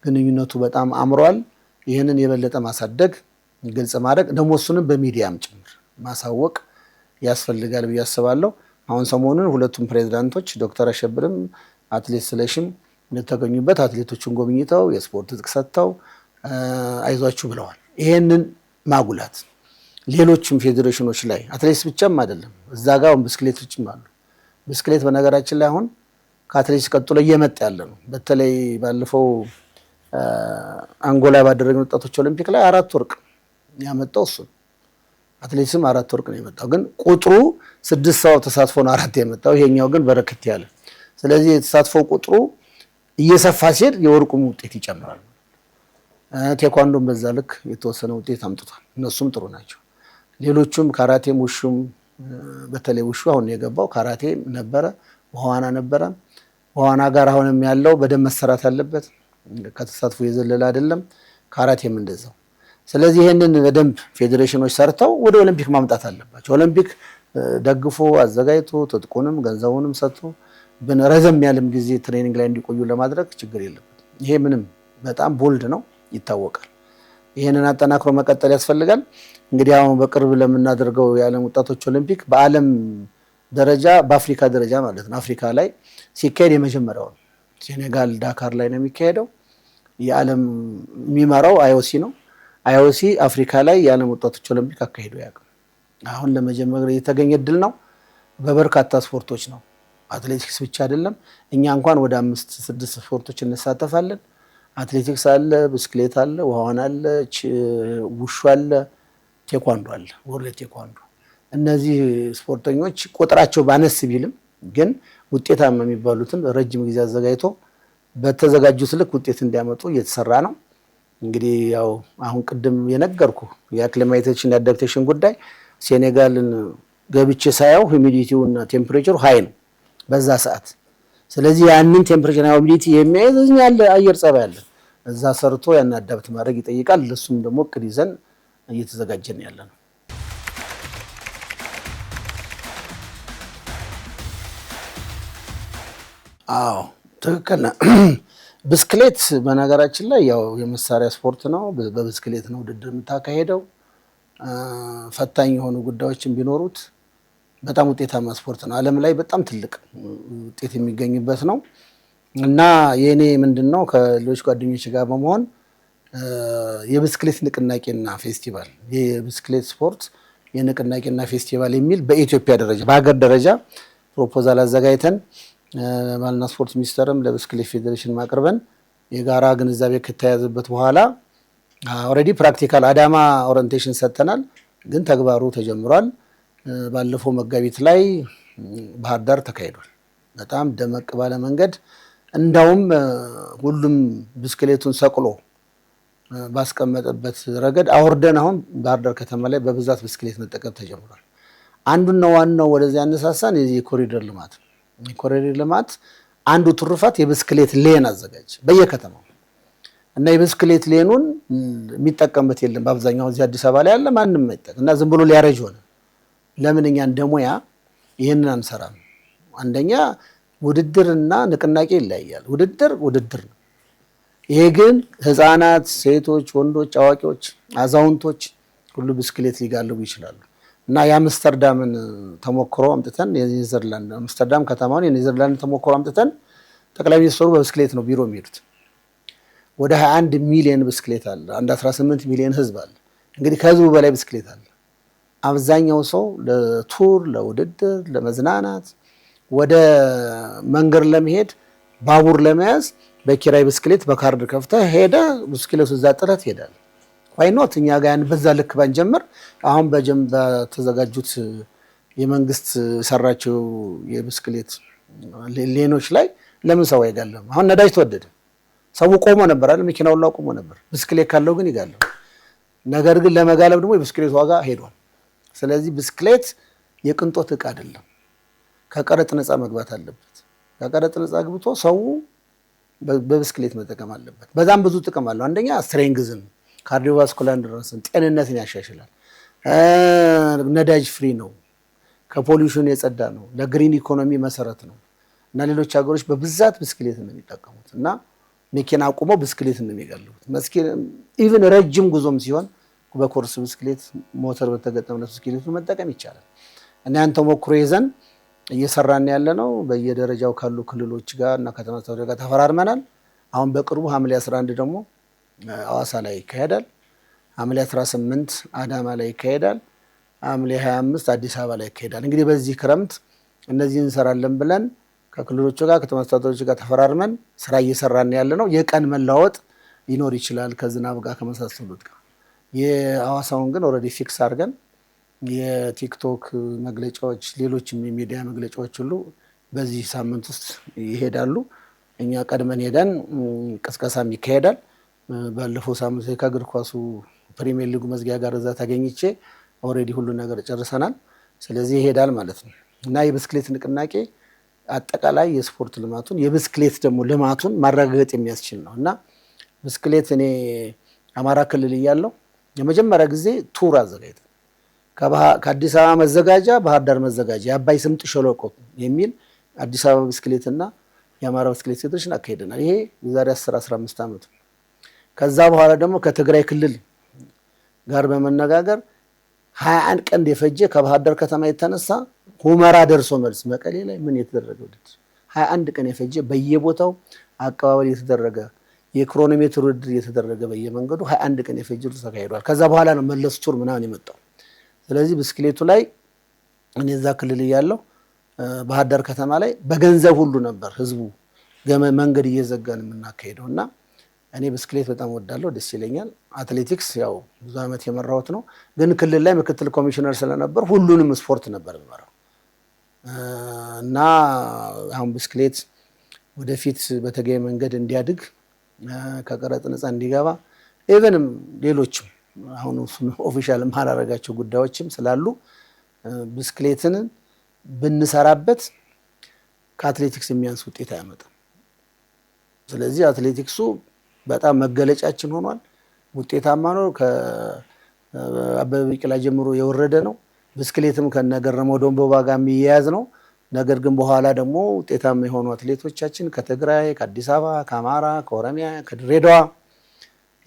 ግንኙነቱ በጣም አምሯል ይሄንን የበለጠ ማሳደግ ግልጽ ማድረግ ደግሞ እሱንም በሚዲያም ጭምር ማሳወቅ ያስፈልጋል ብዬ አስባለሁ አሁን ሰሞኑን ሁለቱም ፕሬዝዳንቶች ዶክተር አሸብርም አትሌት ስለሽም እንደተገኙበት አትሌቶቹን ጎብኝተው የስፖርት ትጥቅ ሰጥተው አይዟችሁ ብለዋል ይሄንን ማጉላት ሌሎችም ፌዴሬሽኖች ላይ አትሌቲክስ ብቻም አይደለም እዛ ጋር ብስክሌቶችም አሉ ብስክሌት በነገራችን ላይ አሁን ከአትሌቲክስ ቀጥሎ እየመጣ ያለ ነው በተለይ ባለፈው አንጎላ ባደረግነው ወጣቶች ኦሎምፒክ ላይ 4 ወርቅ ያመጣው እሱ አትሌቲክስም 4 ወርቅ ነው የመጣው ግን ቁጥሩ 6 ሰው ተሳትፎ ነው 4 የመጣው ይሄኛው ግን በረከት ያለ ስለዚህ የተሳትፎ ቁጥሩ እየሰፋ ሲሄድ የወርቁም ውጤት ይጨምራል ቴኳንዶም በዛ ልክ የተወሰነ ውጤት አምጥቷል እነሱም ጥሩ ናቸው ሌሎቹም ካራቴም ውሹም በተለይ ውሹ አሁን የገባው ካራቴ ነበረ በኋላ ነበረ ከዋና ጋር አሁንም ያለው በደንብ መሰራት አለበት። ከተሳትፎ የዘለለ አይደለም። ካራቴም እንደዛው። ስለዚህ ይሄንን በደንብ ፌዴሬሽኖች ሰርተው ወደ ኦሎምፒክ ማምጣት አለባቸው። ኦሎምፒክ ደግፎ አዘጋጅቶ ትጥቁንም ገንዘቡንም ሰጥቶ ረዘም ያለም ጊዜ ትሬኒንግ ላይ እንዲቆዩ ለማድረግ ችግር የለበትም። ይሄ ምንም በጣም ቦልድ ነው፣ ይታወቃል። ይሄንን አጠናክሮ መቀጠል ያስፈልጋል። እንግዲህ አሁን በቅርብ ለምናደርገው የዓለም ወጣቶች ኦሎምፒክ በዓለም ደረጃ በአፍሪካ ደረጃ ማለት ነው አፍሪካ ላይ ሲካሄድ የመጀመሪያው ነው። ሴኔጋል ዳካር ላይ ነው የሚካሄደው። የዓለም የሚመራው አይኦሲ ነው። አይኦሲ አፍሪካ ላይ የዓለም ወጣቶች ኦሎምፒክ አካሂዶ ያውቃል። አሁን ለመጀመሪያ የተገኘ እድል ነው። በበርካታ ስፖርቶች ነው፣ አትሌቲክስ ብቻ አይደለም። እኛ እንኳን ወደ 5-6 ስፖርቶች እንሳተፋለን። አትሌቲክስ አለ፣ ብስክሌት አለ፣ ውሃዋን አለ፣ ውሹ አለ፣ ቴኳንዶ አለ፣ ወርልድ ቴኳንዶ። እነዚህ ስፖርተኞች ቁጥራቸው ባነስ ቢልም ግን ውጤታማ የሚባሉትን ረጅም ጊዜ አዘጋጅቶ በተዘጋጁት ልክ ውጤት እንዲያመጡ እየተሰራ ነው። እንግዲህ ያው አሁን ቅድም የነገርኩ የአክሊማይዜሽን የአዳፕቴሽን ጉዳይ ሴኔጋልን ገብቼ ሳያው ሂዩሚዲቲው እና ቴምፕሬቸሩ ሃይ ነው በዛ ሰዓት። ስለዚህ ያንን ቴምፕሬቸር እና ሂዩሚዲቲ የሚያይዝ ያለ አየር ጸባይ አለ እዛ ሰርቶ ያን አዳፕት ማድረግ ይጠይቃል። ለሱም ደግሞ እቅድ ይዘን እየተዘጋጀን ያለ ነው። አዎ ትክክል ነው። ብስክሌት በነገራችን ላይ ያው የመሳሪያ ስፖርት ነው። በብስክሌት ነው ውድድር የምታካሄደው። ፈታኝ የሆኑ ጉዳዮችን ቢኖሩት በጣም ውጤታማ ስፖርት ነው። ዓለም ላይ በጣም ትልቅ ውጤት የሚገኝበት ነው እና የኔ ምንድነው ከሌሎች ጓደኞች ጋር በመሆን የብስክሌት ንቅናቄና ፌስቲቫል የብስክሌት ስፖርት የንቅናቄና ፌስቲቫል የሚል በኢትዮጵያ ደረጃ በሀገር ደረጃ ፕሮፖዛል አዘጋጅተን ባልና ስፖርት ሚኒስቴርም ለብስክሌት ፌዴሬሽን ማቅርበን የጋራ ግንዛቤ ከተያዘበት በኋላ ኦልሬዲ ፕራክቲካል አዳማ ኦሪንቴሽን ሰጥተናል፣ ግን ተግባሩ ተጀምሯል። ባለፈው መጋቢት ላይ ባህር ዳር ተካሂዷል። በጣም ደመቅ ባለ መንገድ እንዳውም ሁሉም ብስክሌቱን ሰቅሎ ባስቀመጠበት ረገድ አውርደን አሁን ባህር ዳር ከተማ ላይ በብዛት ብስክሌት መጠቀም ተጀምሯል። አንዱና ዋናው ወደዚህ ያነሳሳን የዚህ ኮሪደር ልማት ነው። የኮሪደር ልማት አንዱ ትሩፋት የብስክሌት ሌን አዘጋጅ በየከተማው እና የብስክሌት ሌኑን የሚጠቀምበት የለም። በአብዛኛው እዚህ አዲስ አበባ ላይ ያለ ማንም አይጠቀም እና ዝም ብሎ ሊያረጅ ሆነ። ለምን እኛ እንደሙያ ይሄንን አንሰራም? አንደኛ ውድድርና ንቅናቄ ይለያያል። ውድድር ነው። ይሄ ግን ህፃናት፣ ሴቶች፣ ወንዶች፣ አዋቂዎች፣ አዛውንቶች ሁሉ ብስክሌት ሊጋልቡ ይችላሉ። እና የአምስተርዳምን ተሞክሮ አምጥተን የኔዘርላንድ አምስተርዳም ከተማውን የኔዘርላንድ ተሞክሮ አምጥተን ጠቅላይ ሚኒስትሩ በብስክሌት ነው ቢሮ የሚሄዱት። ወደ 21 ሚሊዮን ብስክሌት አለ። አንድ 18 ሚሊዮን ህዝብ አለ። እንግዲህ ከህዝቡ በላይ ብስክሌት አለ። አብዛኛው ሰው ለቱር፣ ለውድድር፣ ለመዝናናት ወደ መንገድ ለመሄድ ባቡር ለመያዝ በኪራይ ብስክሌት በካርድ ከፍተህ ሄደ ብስክሌቱ እዛ ጥረት ይሄዳል። ዋይኖት እኛ ጋር ያን በዛ ልክ ባንጀምር አሁን በተዘጋጁት የመንግስት ሰራቸው የብስክሌት ሌኖች ላይ ለምን ሰው አይጋለም? አሁን ነዳጅ ተወደደ። ሰው ቆሞ ነበር አይደል? መኪናው ሁሉ ቆሞ ነበር። ብስክሌት ካለው ግን ይጋለው። ነገር ግን ለመጋለብ ደግሞ የብስክሌት ዋጋ ሄዷል። ስለዚህ ብስክሌት የቅንጦት ዕቃ አይደለም። ከቀረጥ ነፃ መግባት አለበት። ከቀረጥ ነፃ ግብቶ ሰው በብስክሌት መጠቀም አለበት። በዛም ብዙ ጥቅም አለው። አንደኛ ስትሬንግዝን ካርዲዮቫስኩላር ኢንዱራንስን ጤንነትን ያሻሽላል። ነዳጅ ፍሪ ነው። ከፖሊዩሽን የጸዳ ነው። ለግሪን ኢኮኖሚ መሰረት ነው እና ሌሎች ሀገሮች በብዛት ብስክሌት ነው የሚጠቀሙት እና መኪና አቁመው ብስክሌት ነው የሚጋልቡት። ኢቭን ረጅም ጉዞም ሲሆን በኮርስ ብስክሌት ሞተር በተገጠመለት ብስክሌት መጠቀም ይቻላል እና ያን ተሞክሮ ይዘን እየሰራን ያለ ነው። በየደረጃው ካሉ ክልሎች ጋር እና ከተማ አስተዳደር ጋር ተፈራርመናል። አሁን በቅርቡ ሐምሌ 11 ደግሞ ሐዋሳ ላይ ይካሄዳል። ሐምሌ 18 አዳማ ላይ ይካሄዳል። ሐምሌ 25 አዲስ አበባ ላይ ይካሄዳል። እንግዲህ በዚህ ክረምት እነዚህ እንሰራለን ብለን ከክልሎቹ ጋር ከተማ አስተዳደሮች ጋር ተፈራርመን ስራ እየሰራን ያለ ነው። የቀን መለዋወጥ ሊኖር ይችላል ከዝናብ ጋር ከመሳሰሉት ጋር። የሐዋሳውን ግን ኦልሬዲ ፊክስ አድርገን የቲክቶክ መግለጫዎች፣ ሌሎችም የሚዲያ መግለጫዎች ሁሉ በዚህ ሳምንት ውስጥ ይሄዳሉ። እኛ ቀድመን ሄደን ቅስቀሳም ይካሄዳል። ባለፈው ሳምንት ከእግር ኳሱ ፕሪሚየር ሊጉ መዝጊያ ጋር እዛ ተገኝቼ ኦልሬዲ ሁሉ ነገር ጨርሰናል። ስለዚህ ይሄዳል ማለት ነው እና የብስክሌት ንቅናቄ አጠቃላይ የስፖርት ልማቱን የብስክሌት ደግሞ ልማቱን ማረጋገጥ የሚያስችል ነው እና ብስክሌት እኔ አማራ ክልል እያለሁ የመጀመሪያ ጊዜ ቱር አዘጋጅተን ከአዲስ አበባ መዘጋጃ ባህር ዳር መዘጋጃ የአባይ ስምጥ ሸለቆ የሚል አዲስ አበባ ብስክሌትና የአማራ ብስክሌት ፌዴሬሽን አካሄደናል። ይሄ የዛሬ 10-15 ዓመት። ከዛ በኋላ ደግሞ ከትግራይ ክልል ጋር በመነጋገር 21 ቀን የፈጀ ከባህር ዳር ከተማ የተነሳ ሁመራ ደርሶ መልስ መቀሌ ላይ ምን የተደረገ ውድድር 21 ቀን የፈጀ በየቦታው አቀባበል የተደረገ የክሮኖሜትር ውድድር የተደረገ በየመንገዱ 21 ቀን የፈጀ ተካሂዷል። ከዛ በኋላ ነው መለስ ቱር ምናምን የመጣው። ስለዚህ ብስክሌቱ ላይ እኔ እዛ ክልል እያለሁ ባህር ዳር ከተማ ላይ በገንዘብ ሁሉ ነበር ህዝቡ መንገድ እየዘጋን የምናካሄደውና እኔ ብስክሌት በጣም ወዳለሁ፣ ደስ ይለኛል። አትሌቲክስ ያው ብዙ ዓመት የመራሁት ነው፣ ግን ክልል ላይ ምክትል ኮሚሽነር ስለነበር ሁሉንም ስፖርት ነበር የምመራው እና አሁን ብስክሌት ወደፊት በተገኘ መንገድ እንዲያድግ ከቀረጥ ነፃ እንዲገባ ኢቨንም ሌሎችም አሁን ኦፊሻል ማላረጋቸው ጉዳዮችም ስላሉ ብስክሌትን ብንሰራበት ከአትሌቲክስ የሚያንስ ውጤት አያመጣም። ስለዚህ አትሌቲክሱ በጣም መገለጫችን ሆኗል፣ ውጤታማ ነው። ከአበበ ቢቂላ ጀምሮ የወረደ ነው። ብስክሌትም ከነገረመው ደንቦባ ጋር የሚያያዝ ነው። ነገር ግን በኋላ ደግሞ ውጤታማ የሆኑ አትሌቶቻችን ከትግራይ፣ ከአዲስ አበባ፣ ከአማራ፣ ከኦሮሚያ፣ ከድሬዳዋ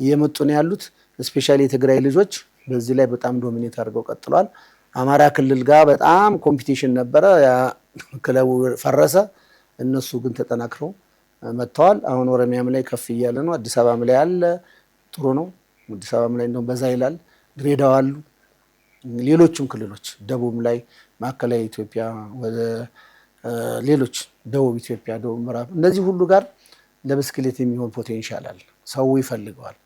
እየመጡ ነው ያሉት። ስፔሻሊ የትግራይ ልጆች በዚህ ላይ በጣም ዶሚኔት አድርገው ቀጥሏል። አማራ ክልል ጋር በጣም ኮምፒቲሽን ነበረ፣ ያ ክለቡ ፈረሰ። እነሱ ግን ተጠናክረው መጥተዋል። አሁን ኦሮሚያም ላይ ከፍ እያለ ነው። አዲስ አበባም ላይ አለ፣ ጥሩ ነው። አዲስ አበባም ላይ እንደውም በዛ ይላል። ድሬዳዋ አሉ፣ ሌሎችም ክልሎች ደቡብ ላይ፣ ማዕከላዊ ኢትዮጵያ፣ ወደ ሌሎች ደቡብ ኢትዮጵያ፣ ደቡብ ምዕራብ፣ እነዚህ ሁሉ ጋር ለብስክሌት የሚሆን ፖቴንሻል አለ፣ ሰው ይፈልገዋል።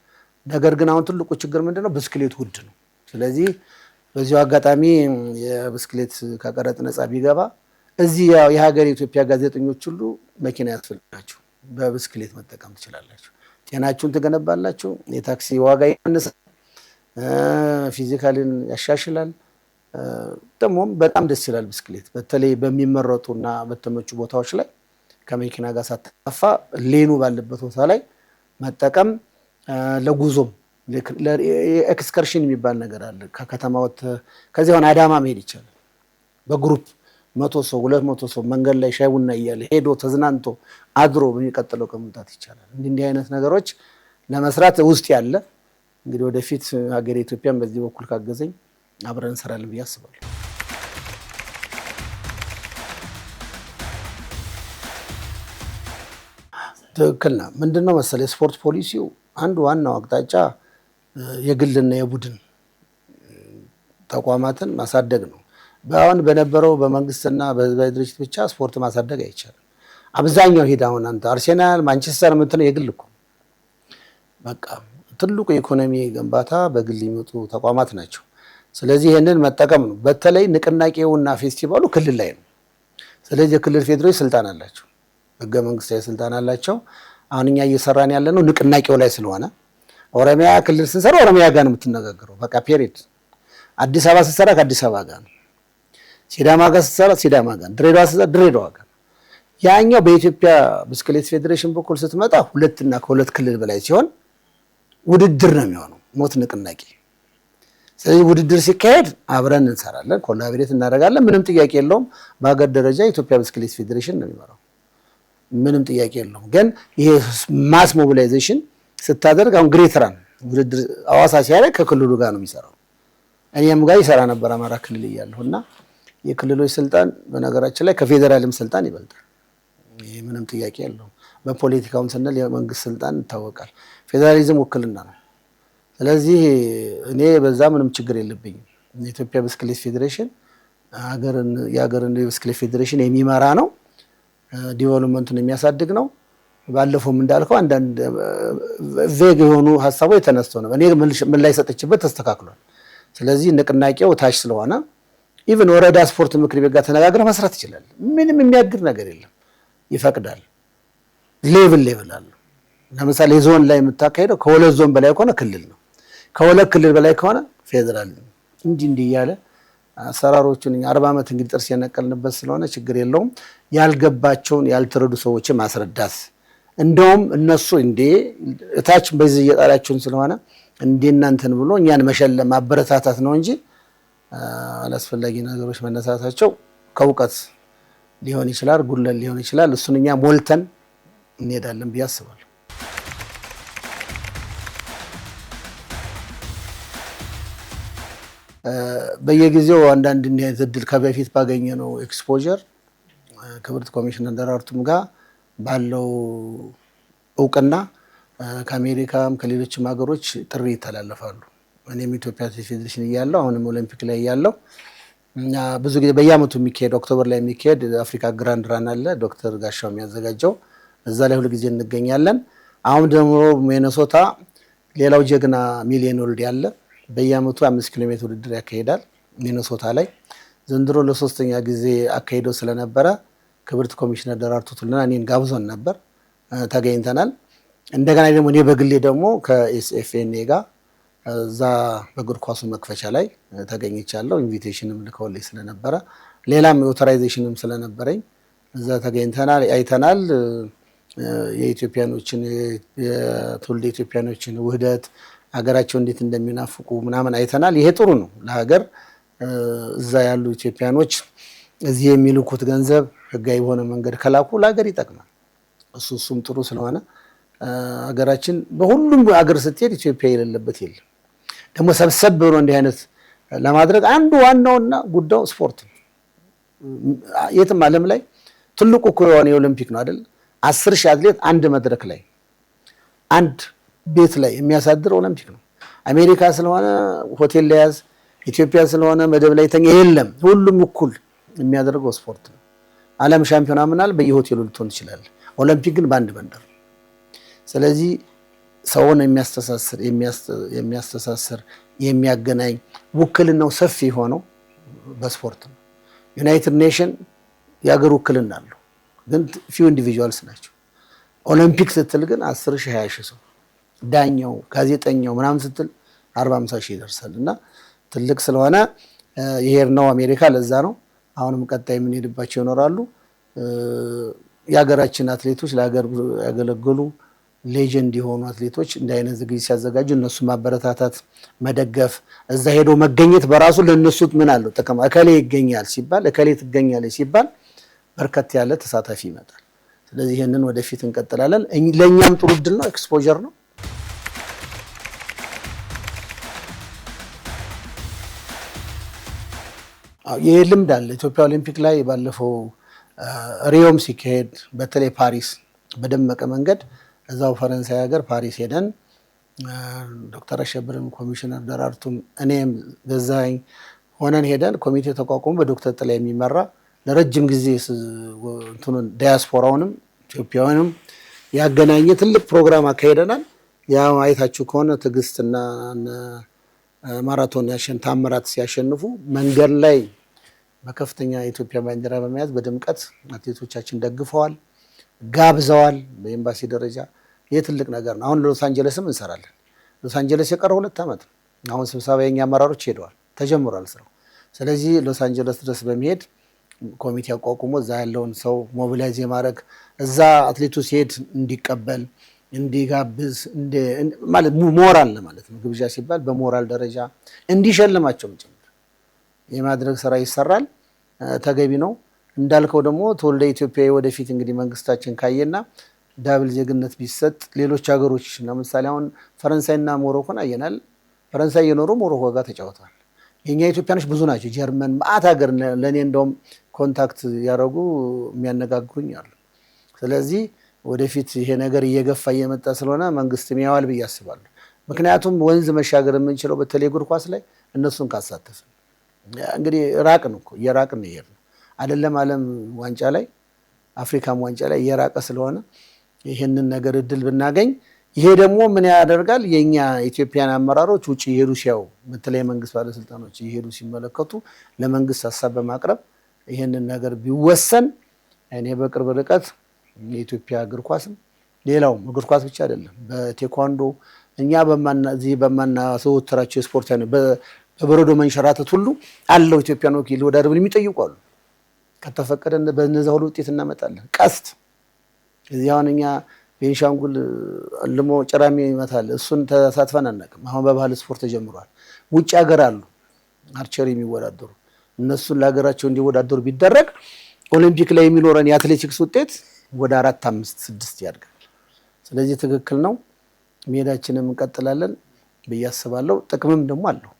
ነገር ግን አሁን ትልቁ ችግር ምንድነው? ብስክሌት ውድ ነው። ስለዚህ በዚሁ አጋጣሚ የብስክሌት ከቀረጥ ነፃ ቢገባ እዚህ የሀገር የኢትዮጵያ ጋዜጠኞች ሁሉ መኪና ያስፈልጋችሁ፣ በብስክሌት መጠቀም ትችላላችሁ፣ ጤናችሁን ትገነባላችሁ፣ የታክሲ ዋጋ ይቀንሳል፣ ፊዚካልን ያሻሽላል፣ ደግሞም በጣም ደስ ይላል ብስክሌት። በተለይ በሚመረጡና በተመቹ ቦታዎች ላይ ከመኪና ጋር ሳትጠፋ ሌኑ ባለበት ቦታ ላይ መጠቀም ለጉዞም ኤክስከርሽን የሚባል ነገር አለ። ከከተማ ወጥተህ ከዚህ አሁን አዳማ መሄድ ይቻላል። በግሩፕ 100 ሰው 200 ሰው መንገድ ላይ ሻይ ቡና እያለ ሄዶ ተዝናንቶ አድሮ በሚቀጥለው ከመምጣት ይቻላል። እንዲህ አይነት ነገሮች ለመስራት ውስጥ ያለ እንግዲህ ወደፊት ሀገር ኢትዮጵያን በዚህ በኩል ካገዘኝ አብረን እንሰራለን ብዬ አስባለሁ። ትክክል ነው። ምንድነው መሰለህ የስፖርት ፖሊሲው አንዱ ዋናው አቅጣጫ የግልና የቡድን ተቋማትን ማሳደግ ነው። አሁን በነበረው በመንግስትና በህዝባዊ ድርጅት ብቻ ስፖርት ማሳደግ አይቻልም። አብዛኛው ሄዳ አሁን አንተ አርሴናል፣ ማንቸስተር የምትለው የግል እኮ በቃ ትልቁ የኢኮኖሚ ግንባታ በግል የሚመጡ ተቋማት ናቸው። ስለዚህ ይሄንን መጠቀም ነው። በተለይ ንቅናቄውና ፌስቲቫሉ ክልል ላይ ነው። ስለዚህ የክልል ፌዴሬሽን ስልጣን አላቸው፣ ህገ መንግስታዊ ስልጣን አላቸው። አሁን እኛ እየሰራን ያለነው ንቅናቄው ላይ ስለሆነ ኦሮሚያ ክልል ስንሰራ ኦሮሚያ ጋር ነው የምትነጋገረው፣ በቃ ፔሪድ። አዲስ አበባ ስትሰራ ከአዲስ አበባ ጋር ነው፣ ሲዳማ ጋር ስትሰራ ሲዳማ ጋር፣ ድሬዳዋ ስትሰራ ድሬዳዋ ጋር። ያኛው በኢትዮጵያ ብስክሌት ፌዴሬሽን በኩል ስትመጣ ሁለትና ከሁለት ክልል በላይ ሲሆን ውድድር ነው የሚሆነው፣ ሞት ንቅናቄ። ስለዚህ ውድድር ሲካሄድ አብረን እንሰራለን፣ ኮላቦሬት እናደርጋለን። ምንም ጥያቄ የለውም። በሀገር ደረጃ የኢትዮጵያ ብስክሌት ፌዴሬሽን ነው የሚመራው፣ ምንም ጥያቄ የለውም። ግን ይሄ ማስ ሞቢላይዜሽን ስታደርግ አሁን ግሬት ራን ውድድር አዋሳ ሲያደርግ ከክልሉ ጋር ነው የሚሰራው። እኔም ጋር ይሰራ ነበር አማራ ክልል እያለሁና የክልሎች ስልጣን በነገራችን ላይ ከፌዴራልም ስልጣን ይበልጣል። ይሄ ምንም ጥያቄ የለውም። በፖለቲካውም ስንል የመንግስት ስልጣን ይታወቃል። ፌዴራሊዝም ውክልና ነው። ስለዚህ እኔ በዛ ምንም ችግር የለብኝም። የኢትዮጵያ ብስክሌት ፌዴሬሽን የሀገርን ብስክሌት ፌዴሬሽን የሚመራ ነው፣ ዲቨሎፕመንቱን የሚያሳድግ ነው። ባለፈውም እንዳልከው አንዳንድ ቬግ የሆኑ ሀሳቦች የተነስተው ነው። እኔ ምን ላይ ሰጥችበት ተስተካክሏል። ስለዚህ ንቅናቄው ታች ስለሆነ ኢቭን ወረዳ ስፖርት ምክር ቤት ጋር ተነጋግረህ መስራት ይችላል። ምንም የሚያግድ ነገር የለም፣ ይፈቅዳል። ሌቭል አለ። ለምሳሌ ዞን ላይ የምታካሄደው ከሁለት ዞን በላይ ከሆነ ክልል ነው፣ ከሁለት ክልል በላይ ከሆነ ፌዴራል ነው። እንዲህ እያለ አሰራሮቹን 40 ዓመት እንግዲህ ጥርስ የነቀልንበት ስለሆነ ችግር የለውም። ያልገባቸውን ያልተረዱ ሰዎችን ማስረዳት እንደውም እነሱ እንዴ እታች በዚህ እየጣላችሁን ስለሆነ እንዴ እናንተን ብሎ እኛን መሸለም ማበረታታት ነው እንጂ አላስፈላጊ ነገሮች መነሳታቸው ከውቀት ሊሆን ይችላል፣ ጉድለት ሊሆን ይችላል። እሱን እኛ ሞልተን እንሄዳለን ብዬ አስባለሁ። በየጊዜው አንዳንድ እንዲህ እድል ከበፊት ባገኘነው ኤክስፖዠር ክብርት ኮሚሽነር ደራርቱም ጋር ባለው እውቅና ከአሜሪካም ከሌሎችም ሀገሮች ጥሪ ይተላለፋሉ። እኔም ኢትዮጵያ ፌዴሬሽን እያለሁ አሁንም ኦሎምፒክ ላይ እያለሁ ብዙ ጊዜ በየዓመቱ የሚካሄድ ኦክቶበር ላይ የሚካሄድ አፍሪካ ግራንድ ራን አለ፣ ዶክተር ጋሻው የሚያዘጋጀው እዛ ላይ ሁሉ ጊዜ እንገኛለን። አሁን ደግሞ ሚኔሶታ ሌላው ጀግና ሚሊዮን ወልድ ያለ በየዓመቱ 5 ኪሎ ሜትር ውድድር ያካሂዳል ሚኔሶታ ላይ። ዘንድሮ ለሶስተኛ ጊዜ አካሂደው ስለነበረ ክብርት ኮሚሽነር ደራርቱ ቱሉና እኔን ጋብዞን ነበር፣ ተገኝተናል። እንደገና ደግሞ እኔ በግሌ ደግሞ ከኤስኤፍኤንኤ ጋር እዛ በእግር ኳሱ መክፈቻ ላይ ተገኝቻለሁ። ኢንቪቴሽንም ልከውልኝ ስለነበረ ሌላም ኦቶራይዜሽንም ስለነበረኝ እዛ ተገኝተናል፣ አይተናል። የኢትዮጵያኖችን የትውልደ ኢትዮጵያኖችን ውህደት ሀገራቸው እንዴት እንደሚናፍቁ ምናምን አይተናል። ይሄ ጥሩ ነው ለሀገር። እዛ ያሉ ኢትዮጵያኖች እዚህ የሚልኩት ገንዘብ ህጋዊ በሆነ መንገድ ከላኩ ለሀገር ይጠቅማል። እሱም ጥሩ ስለሆነ ሀገራችን በሁሉም ሀገር ስትሄድ ኢትዮጵያ የሌለበት የለም። ደግሞ ሰብሰብ ብሎ እንዲህ አይነት ለማድረግ አንዱ ዋናውና ጉዳዩ ስፖርት ነው። የትም ዓለም ላይ ትልቁ እኮ የሆነ የኦሎምፒክ ነው አይደል? 10,000 አትሌት አንድ መድረክ ላይ አንድ ቤት ላይ የሚያሳድር ኦሎምፒክ ነው። አሜሪካ ስለሆነ ሆቴል ላይ ያዝ፣ ኢትዮጵያ ስለሆነ መደብ ላይ ተኛ የለም። ሁሉም እኩል የሚያደርገው ስፖርት ነው። ዓለም ሻምፒዮና ምናል በየሆቴሉ ልትሆን ትችላለህ። ኦሎምፒክ ግን በአንድ መንደር። ስለዚህ ሰውን የሚያስተሳስር የሚያገናኝ ውክልናው ሰፊ ሆነው በስፖርት ነው። ዩናይትድ ኔሽን የሀገር ውክልና አለው፣ ግን ፊው ኢንዲቪጁዋልስ ናቸው። ኦሎምፒክ ስትል ግን 10,000 20,000 ሰው ዳኛው፣ ጋዜጠኛው ምናምን ስትል 40-50 ሺህ ይደርሳል። እና ትልቅ ስለሆነ የሄድነው አሜሪካ ለዛ ነው። አሁንም ቀጣይ የምንሄድባቸው ይኖራሉ። የሀገራችን አትሌቶች ለሀገር ያገለገሉ ሌጀንድ የሆኑ አትሌቶች እንደ አይነት ዝግጅት ሲያዘጋጁ እነሱ ማበረታታት፣ መደገፍ፣ እዛ ሄዶ መገኘት በራሱ ለነሱ ምን አለው ጥቅም። እከሌ ይገኛል ሲባል እከሌ ትገኛለች ሲባል በርከት ያለ ተሳታፊ ይመጣል። ስለዚህ ይሄንን ወደፊት እንቀጥላለን። ለኛም ጥሩ እድል ነው፣ ኤክስፖዠር ነው። ይሄ ልምድ አለ። ኢትዮጵያ ኦሊምፒክ ላይ ባለፈው ሪዮም ሲካሄድ በተለይ ፓሪስ በደመቀ መንገድ እዛው ፈረንሳይ ሀገር ፓሪስ ሄደን ዶክተር አሸብርም ኮሚሽነር ደራርቱም እኔም ገዛኸኝ ሆነን ሄደን ኮሚቴ ተቋቁሞ በዶክተር ጥላይ የሚመራ ለረጅም ጊዜ እንትኑን ዲያስፖራውንም ኢትዮጵያውያንም ያገናኘ ትልቅ ፕሮግራም አካሄደናል። ያው አይታችሁ ከሆነ ትዕግስትና ማራቶን ታምራት ሲያሸንፉ መንገድ ላይ በከፍተኛ የኢትዮጵያ ባንዲራ በመያዝ በድምቀት አትሌቶቻችን ደግፈዋል፣ ጋብዘዋል። በኤምባሲ ደረጃ ይህ ትልቅ ነገር ነው። አሁን ሎስ አንጀለስም እንሰራለን። ሎስ አንጀለስ የቀረው 2 ዓመት ነው። አሁን ስብሰባ የኛ አመራሮች ሄደዋል፣ ተጀምሯል ስራው። ስለዚህ ሎስ አንጀለስ ድረስ በመሄድ ኮሚቴ አቋቁሞ እዛ ያለውን ሰው ሞቢላይዝ የማድረግ እዛ አትሌቱ ሲሄድ እንዲቀበል እንዲጋብዝ ማለት ሞራል ማለት ነው። ግብዣ ሲባል በሞራል ደረጃ እንዲሸልማቸው ጭምር የማድረግ ስራ ይሰራል። ተገቢ ነው። እንዳልከው ደግሞ ተወልደ ኢትዮጵያዊ ወደፊት እንግዲህ መንግስታችን ካየና ዳብል ዜግነት ቢሰጥ ሌሎች ሀገሮች ለምሳሌ አሁን ፈረንሳይና ሞሮኮን አየናል። ፈረንሳይ የኖሩ ሞሮኮ ጋር ተጫውተዋል። የኛ ኢትዮጵያኖች ብዙ ናቸው። ጀርመን ማአት ሀገር ለኔ እንደውም ኮንታክት ያደረጉ የሚያነጋግሩኝ አሉ። ስለዚህ ወደፊት ይሄ ነገር እየገፋ እየመጣ ስለሆነ መንግስትም ያዋል ብዬ አስባለሁ። ምክንያቱም ወንዝ መሻገር የምንችለው በተለይ እግር ኳስ ላይ እነሱን ካሳተፍን እንግዲህ ራቅን እኮ እየራቅን ነው ይሄድ አይደለም። ዓለም ዋንጫ ላይ አፍሪካም ዋንጫ ላይ እየራቀ ስለሆነ ይሄንን ነገር እድል ብናገኝ ይሄ ደግሞ ምን ያደርጋል? የኛ ኢትዮጵያን አመራሮች ውጪ ይሄዱ ሲያው በተለይ መንግስት ባለስልጣኖች ይሄዱ ሲመለከቱ ለመንግስት ሀሳብ በማቅረብ ይሄንን ነገር ቢወሰን እኔ በቅርብ ርቀት የኢትዮጵያ እግር ኳስም ሌላውም እግር ኳስ ብቻ አይደለም በቴኳንዶ እኛ በማናዘወትራቸው ስፖርት በበረዶ መንሸራተት ሁሉ አለው ኢትዮጵያን ወኪል ወዳደብን የሚጠይቁ አሉ። ከተፈቀደ በእነዛ ሁሉ ውጤት እናመጣለን። ቀስት እዚህ አሁን እኛ ቤንሻንጉል ልሞ ጭራሚ ይመታል። እሱን ተሳትፈን አናውቅም። አሁን በባህል ስፖርት ተጀምሯል። ውጭ ሀገር አሉ አርቸሪ የሚወዳደሩ እነሱን ለሀገራቸው እንዲወዳደሩ ቢደረግ ኦሊምፒክ ላይ የሚኖረን የአትሌቲክስ ውጤት ወደ 4፣ 5፣ 6 ያድጋል። ስለዚህ ትክክል ነው። መሄዳችንን እንቀጥላለን ብዬ አስባለሁ። ጥቅምም ደግሞ አለው።